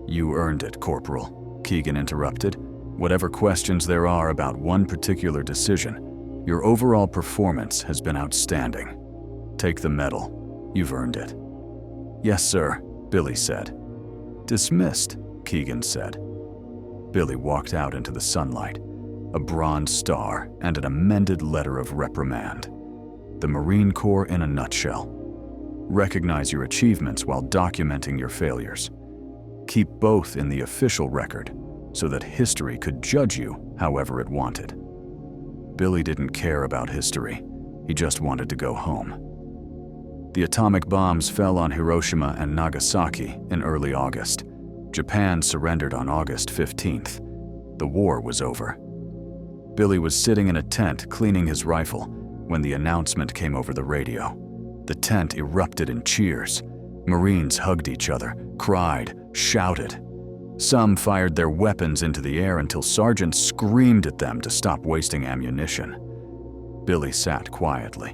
You earned it, Corporal, Keegan interrupted. Whatever questions there are about one particular decision, your overall performance has been outstanding. Take the medal. You've earned it. Yes, sir, Billy said. Dismissed, Keegan said. Billy walked out into the sunlight, a Bronze Star and an amended letter of reprimand. The Marine Corps in a nutshell. Recognize your achievements while documenting your failures. Keep both in the official record so that history could judge you however it wanted. Billy didn't care about history. He just wanted to go home. The atomic bombs fell on Hiroshima and Nagasaki in early August. Japan surrendered on August 15th. The war was over. Billy was sitting in a tent cleaning his rifle when the announcement came over the radio. The tent erupted in cheers. Marines hugged each other, cried, shouted. Some fired their weapons into the air until sergeants screamed at them to stop wasting ammunition. Billy sat quietly,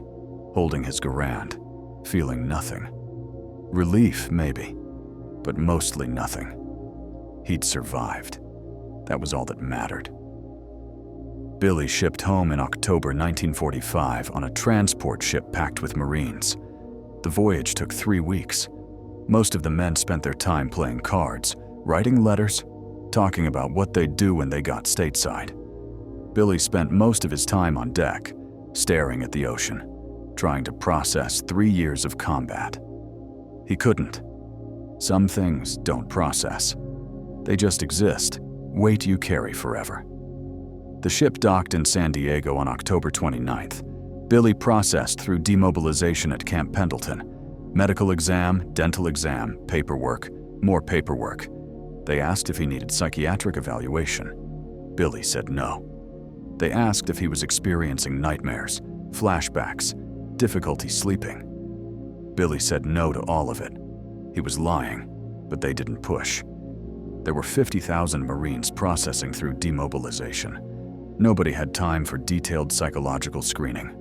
holding his Garand, feeling nothing. Relief, maybe, but mostly nothing. He'd survived. That was all that mattered. Billy shipped home in October 1945 on a transport ship packed with Marines. The voyage took 3 weeks. Most of the men spent their time playing cards, writing letters, talking about what they'd do when they got stateside. Billy spent most of his time on deck, staring at the ocean, trying to process 3 years of combat. He couldn't. Some things don't process. They just exist, weight you carry forever. The ship docked in San Diego on October 29th. Billy processed through demobilization at Camp Pendleton. Medical exam, dental exam, paperwork, more paperwork. They asked if he needed psychiatric evaluation. Billy said no. They asked if he was experiencing nightmares, flashbacks, difficulty sleeping. Billy said no to all of it. He was lying, but they didn't push. There were 50,000 Marines processing through demobilization. Nobody had time for detailed psychological screening.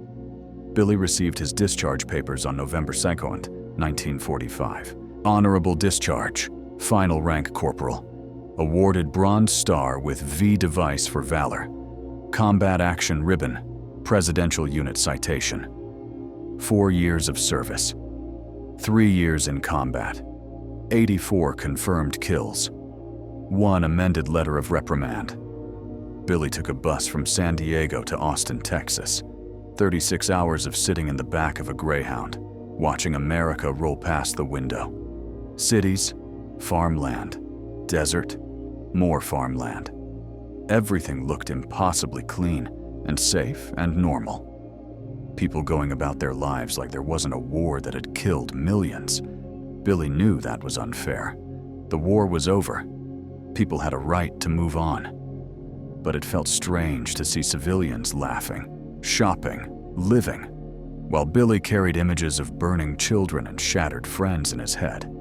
Billy received his discharge papers on November 2nd, 1945. Honorable discharge, final rank corporal. Awarded Bronze Star with V device for valor. Combat Action Ribbon, Presidential Unit Citation. 4 years of service. 3 years in combat. 84 confirmed kills. 1 amended letter of reprimand. Billy took a bus from San Diego to Austin, Texas. 36 hours of sitting in the back of a Greyhound, watching America roll past the window. Cities, farmland, desert, more farmland. Everything looked impossibly clean and safe and normal. People going about their lives like there wasn't a war that had killed millions. Billy knew that was unfair. The war was over. People had a right to move on. But it felt strange to see civilians laughing, shopping, living, while Billy carried images of burning children and shattered friends in his head.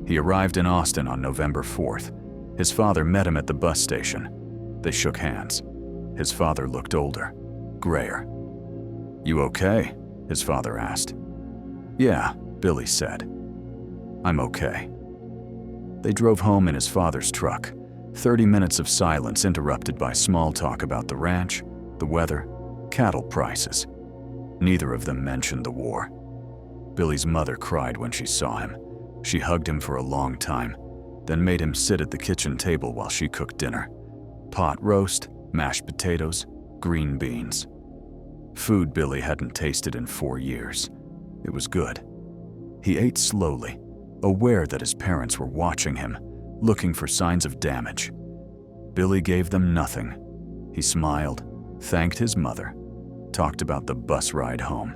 He arrived in Austin on November 4th. His father met him at the bus station. They shook hands. His father looked older, grayer. "You okay?" his father asked. "Yeah," Billy said. "I'm okay." They drove home in his father's truck, 30 minutes of silence interrupted by small talk about the ranch, the weather, cattle prices. Neither of them mentioned the war. Billy's mother cried when she saw him. She hugged him for a long time, then made him sit at the kitchen table while she cooked dinner. Pot roast, mashed potatoes, green beans. Food Billy hadn't tasted in 4 years. It was good. He ate slowly, aware that his parents were watching him, looking for signs of damage. Billy gave them nothing. He smiled, thanked his mother, talked about the bus ride home.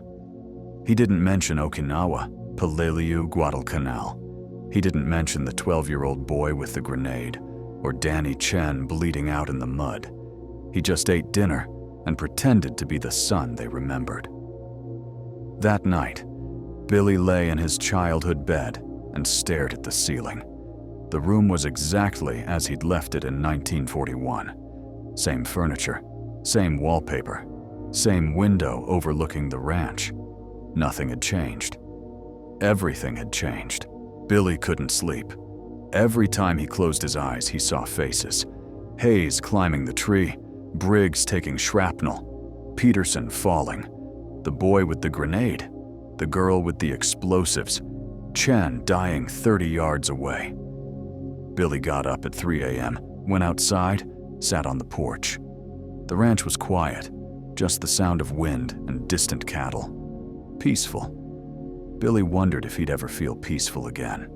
He didn't mention Okinawa, Peleliu, Guadalcanal. He didn't mention the 12-year-old boy with the grenade, or Danny Chen bleeding out in the mud. He just ate dinner and pretended to be the son they remembered. That night, Billy lay in his childhood bed and stared at the ceiling. The room was exactly as he'd left it in 1941. Same furniture, same wallpaper, same window overlooking the ranch. Nothing had changed. Everything had changed. Billy couldn't sleep. Every time he closed his eyes, he saw faces. Hayes climbing the tree, Briggs taking shrapnel, Peterson falling, the boy with the grenade, the girl with the explosives, Chen dying 30 yards away. Billy got up at 3 a.m., went outside, sat on the porch. The ranch was quiet, just the sound of wind and distant cattle. Peaceful. Billy wondered if he'd ever feel peaceful again.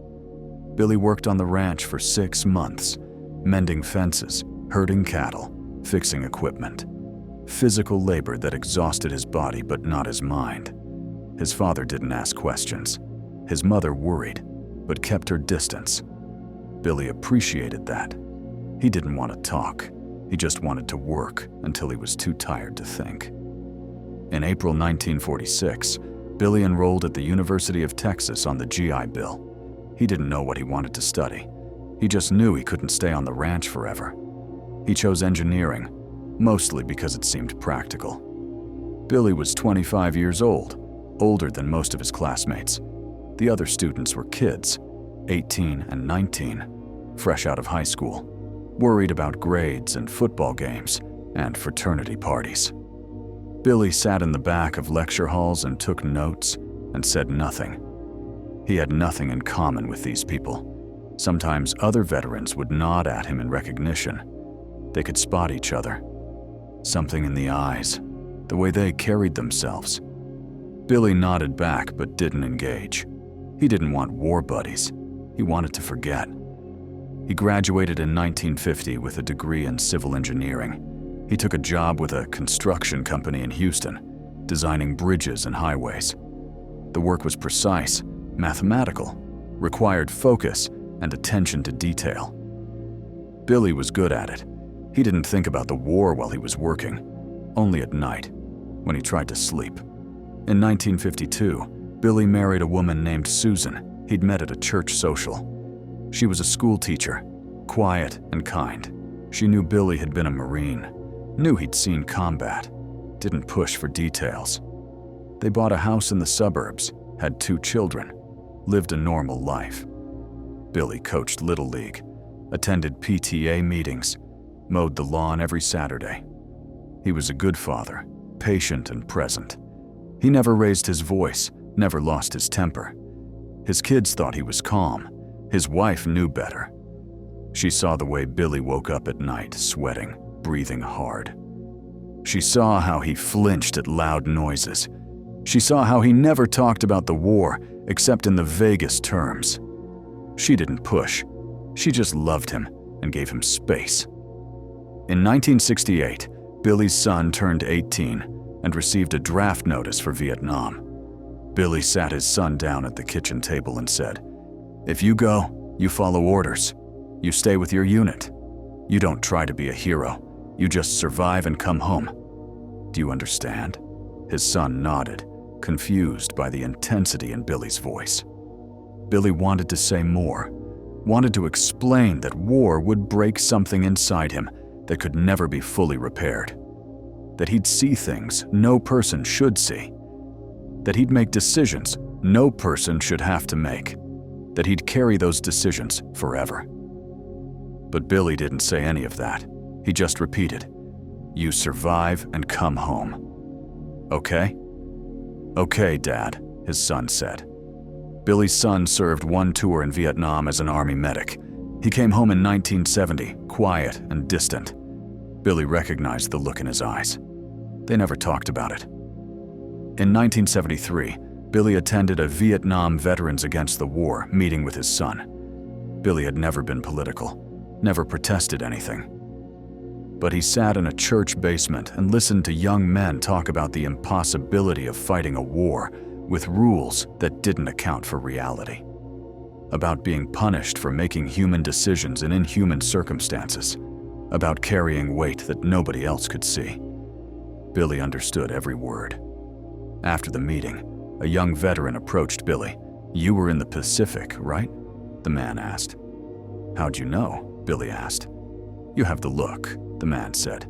Billy worked on the ranch for 6 months, mending fences, herding cattle, fixing equipment. Physical labor that exhausted his body but not his mind. His father didn't ask questions. His mother worried, but kept her distance. Billy appreciated that. He didn't want to talk. He just wanted to work until he was too tired to think. In April 1946, Billy enrolled at the University of Texas on the GI Bill. He didn't know what he wanted to study. He just knew he couldn't stay on the ranch forever. He chose engineering, mostly because it seemed practical. Billy was 25 years old, older than most of his classmates. The other students were kids, 18 and 19, fresh out of high school, worried about grades and football games and fraternity parties. Billy sat in the back of lecture halls and took notes and said nothing. He had nothing in common with these people. Sometimes other veterans would nod at him in recognition. They could spot each other. Something in the eyes, the way they carried themselves. Billy nodded back but didn't engage. He didn't want war buddies. He wanted to forget. He graduated in 1950 with a degree in civil engineering. He took a job with a construction company in Houston, designing bridges and highways. The work was precise, mathematical, required focus and attention to detail. Billy was good at it. He didn't think about the war while he was working, only at night, when he tried to sleep. In 1952, Billy married a woman named Susan he'd met at a church social. She was a school teacher, quiet and kind. She knew Billy had been a Marine, knew he'd seen combat, didn't push for details. They bought a house in the suburbs, had 2 children, lived a normal life. Billy coached Little League, attended PTA meetings, mowed the lawn every Saturday. He was a good father, patient and present. He never raised his voice, never lost his temper. His kids thought he was calm. His wife knew better. She saw the way Billy woke up at night, sweating, breathing hard. She saw how he flinched at loud noises. She saw how he never talked about the war except in the vaguest terms. She didn't push. She just loved him and gave him space. In 1968, Billy's son turned 18 and received a draft notice for Vietnam. Billy sat his son down at the kitchen table and said, If you go, you follow orders. You stay with your unit. You don't try to be a hero. You just survive and come home. Do you understand?" His son nodded, confused by the intensity in Billy's voice. Billy wanted to say more, wanted to explain that war would break something inside him that could never be fully repaired. That he'd see things no person should see. That he'd make decisions no person should have to make. That he'd carry those decisions forever. But Billy didn't say any of that. He just repeated, "You survive and come home." "Okay?" "Okay, Dad," his son said. Billy's son served one tour in Vietnam as an army medic. He came home in 1970, quiet and distant. Billy recognized the look in his eyes. They never talked about it. In 1973, Billy attended a Vietnam Veterans Against the War meeting with his son. Billy had never been political, never protested anything. But he sat in a church basement and listened to young men talk about the impossibility of fighting a war with rules that didn't account for reality. About being punished for making human decisions in inhuman circumstances. About carrying weight that nobody else could see. Billy understood every word. After the meeting, a young veteran approached Billy. "You were in the Pacific, right?" the man asked. "How'd you know?" Billy asked. "You have the look," the man said.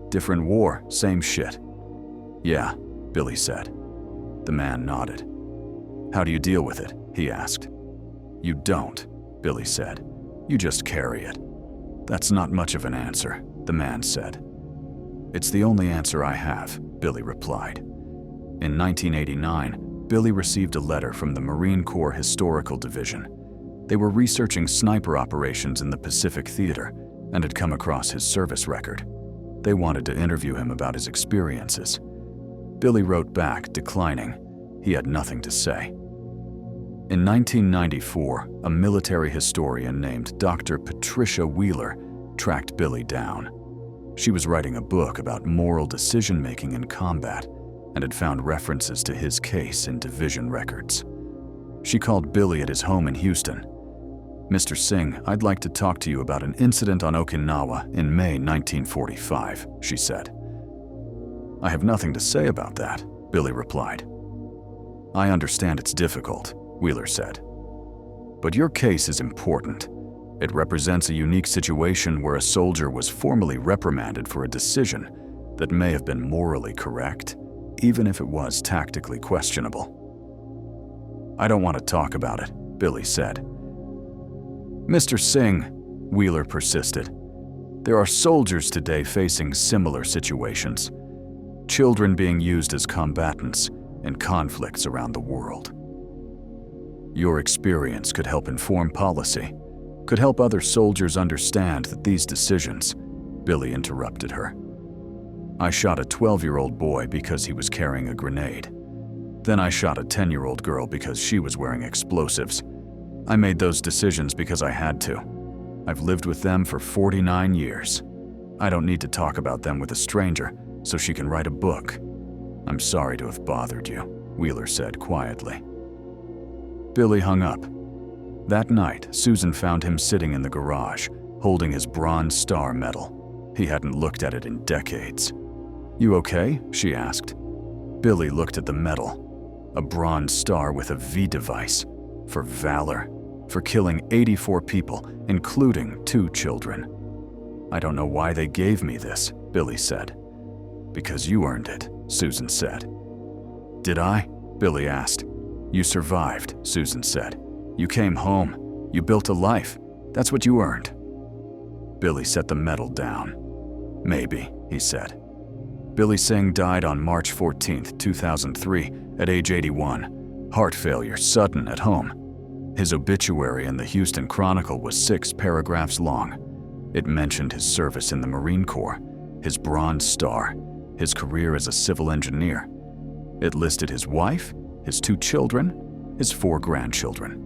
"Different war, same shit." "Yeah," Billy said. The man nodded. "How do you deal with it?" he asked. "You don't," Billy said. "You just carry it." "That's not much of an answer," the man said. "It's the only answer I have," Billy replied. In 1989, Billy received a letter from the Marine Corps Historical Division. They were researching sniper operations in the Pacific Theater and had come across his service record. They wanted to interview him about his experiences. Billy wrote back, declining. He had nothing to say. In 1994, a military historian named Dr. Patricia Wheeler tracked Billy down. She was writing a book about moral decision-making in combat and had found references to his case in division records. She called Billy at his home in Houston. "Mr. Sing, I'd like to talk to you about an incident on Okinawa in May 1945, she said. "I have nothing to say about that," Billy replied. "I understand it's difficult," Wheeler said. "But your case is important. It represents a unique situation where a soldier was formally reprimanded for a decision that may have been morally correct, even if it was tactically questionable." "I don't want to talk about it," Billy said. "Mr. Sing," Wheeler persisted, "there are soldiers today facing similar situations. Children being used as combatants in conflicts around the world. Your experience could help inform policy, could help other soldiers understand that these decisions," Billy interrupted her. "I shot a 12-year-old boy because he was carrying a grenade. Then I shot a 10-year-old girl because she was wearing explosives. I made those decisions because I had to. I've lived with them for 49 years. I don't need to talk about them with a stranger so she can write a book. I'm sorry to have bothered you," Wheeler said quietly. Billy hung up. That night, Susan found him sitting in the garage, holding his Bronze Star medal. He hadn't looked at it in decades. "You okay?" she asked. Billy looked at the medal. A Bronze Star with a V device. For valor. For killing 84 people, including 2 children. "I don't know why they gave me this," Billy said. "Because you earned it," Susan said. "Did I?" Billy asked. "You survived," Susan said. "You came home. You built a life. That's what you earned." Billy set the medal down. "Maybe," he said. Billy Sing died on March 14, 2003, at age 81. Heart failure, sudden, at home. His obituary in the Houston Chronicle was 6 paragraphs long. It mentioned his service in the Marine Corps, his Bronze Star, his career as a civil engineer. It listed his wife, his 2 children, his 4 grandchildren.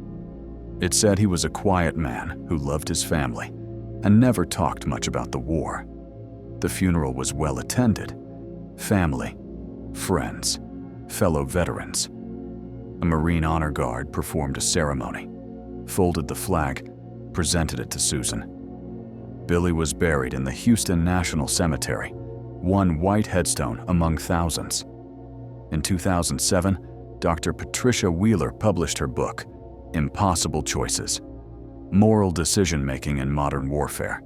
It said he was a quiet man who loved his family and never talked much about the war. The funeral was well attended. Family, friends, fellow veterans. A Marine Honor Guard performed a ceremony. folded the flag, presented it to Susan. Billy was buried in the Houston National Cemetery, one white headstone among thousands. In 2007, Dr. Patricia Wheeler published her book, Impossible Choices: Moral Decision-Making in Modern Warfare.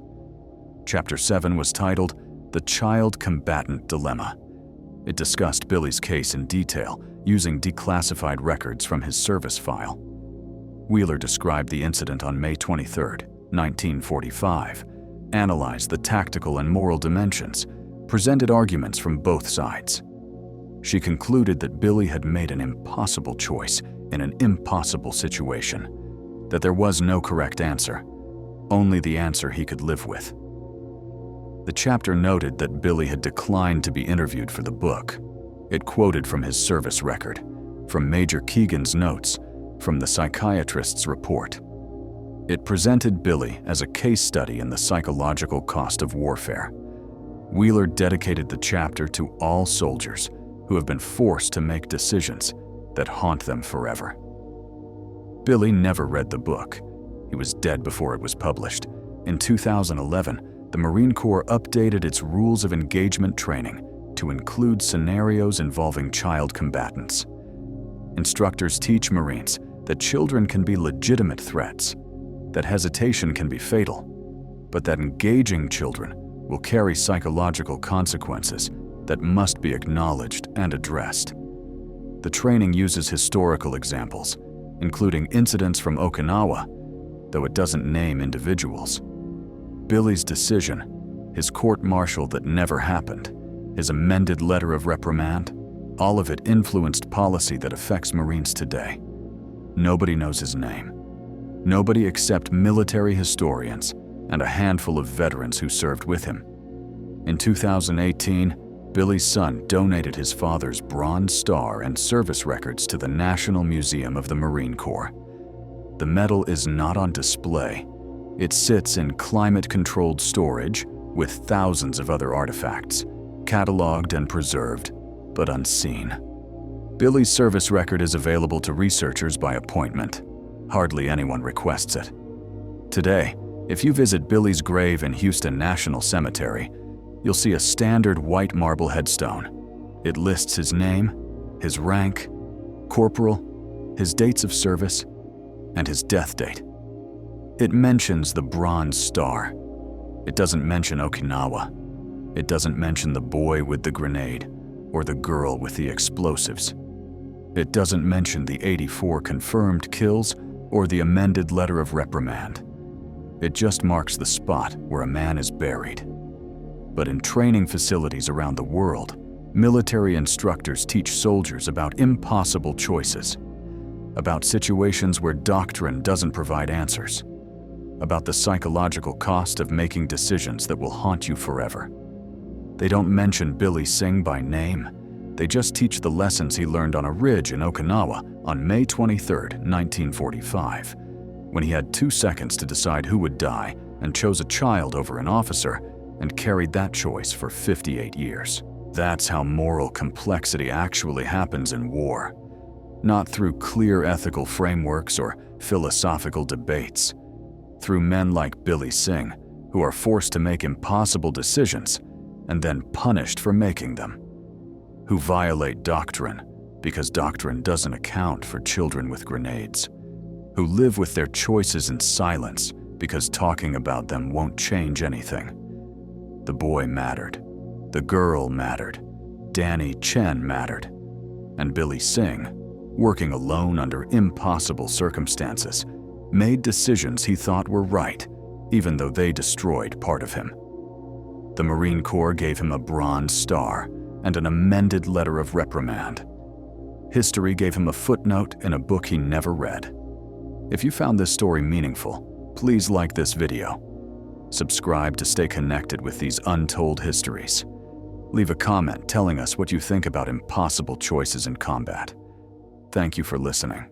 Chapter 7 was titled The Child Combatant Dilemma. It discussed Billy's case in detail, using declassified records from his service file. Wheeler described the incident on May 23, 1945, analyzed the tactical and moral dimensions, presented arguments from both sides. She concluded that Billy had made an impossible choice in an impossible situation, that there was no correct answer, only the answer he could live with. The chapter noted that Billy had declined to be interviewed for the book. It quoted from his service record, from Major Keegan's notes, from the psychiatrist's report. It presented Billy as a case study in the psychological cost of warfare. Wheeler dedicated the chapter to all soldiers who have been forced to make decisions that haunt them forever. Billy never read the book. He was dead before it was published. In 2011, the Marine Corps updated its rules of engagement training to include scenarios involving child combatants. Instructors teach Marines that children can be legitimate threats, that hesitation can be fatal, but that engaging children will carry psychological consequences that must be acknowledged and addressed. The training uses historical examples, including incidents from Okinawa, though it doesn't name individuals. Billy's decision, his court-martial that never happened, his amended letter of reprimand, all of it influenced policy that affects Marines today. Nobody knows his name. Nobody except military historians and a handful of veterans who served with him. In 2018, Billy's son donated his father's Bronze Star and service records to the National Museum of the Marine Corps. The medal is not on display. It sits in climate-controlled storage with thousands of other artifacts, cataloged and preserved, but unseen. Billy's service record is available to researchers by appointment. Hardly anyone requests it. Today, if you visit Billy's grave in Houston National Cemetery, you'll see a standard white marble headstone. It lists his name, his rank, corporal, his dates of service, and his death date. It mentions the Bronze Star. It doesn't mention Okinawa. It doesn't mention the boy with the grenade or the girl with the explosives. It doesn't mention the 84 confirmed kills or the amended letter of reprimand. It just marks the spot where a man is buried. But in training facilities around the world, military instructors teach soldiers about impossible choices, about situations where doctrine doesn't provide answers, about the psychological cost of making decisions that will haunt you forever. They don't mention Billy Sing by name. They just teach the lessons he learned on a ridge in Okinawa on May 23, 1945, when he had 2 seconds to decide who would die and chose a child over an officer and carried that choice for 58 years. That's how moral complexity actually happens in war, not through clear ethical frameworks or philosophical debates, through men like Billy Sing, who are forced to make impossible decisions and then punished for making them, who violate doctrine because doctrine doesn't account for children with grenades, who live with their choices in silence because talking about them won't change anything. The boy mattered. The girl mattered. Danny Chen mattered. And Billy Sing, working alone under impossible circumstances, made decisions he thought were right, even though they destroyed part of him. The Marine Corps gave him a Bronze Star and an amended letter of reprimand. History gave him a footnote in a book he never read. If you found this story meaningful, please like this video. Subscribe to stay connected with these untold histories. Leave a comment telling us what you think about impossible choices in combat. Thank you for listening.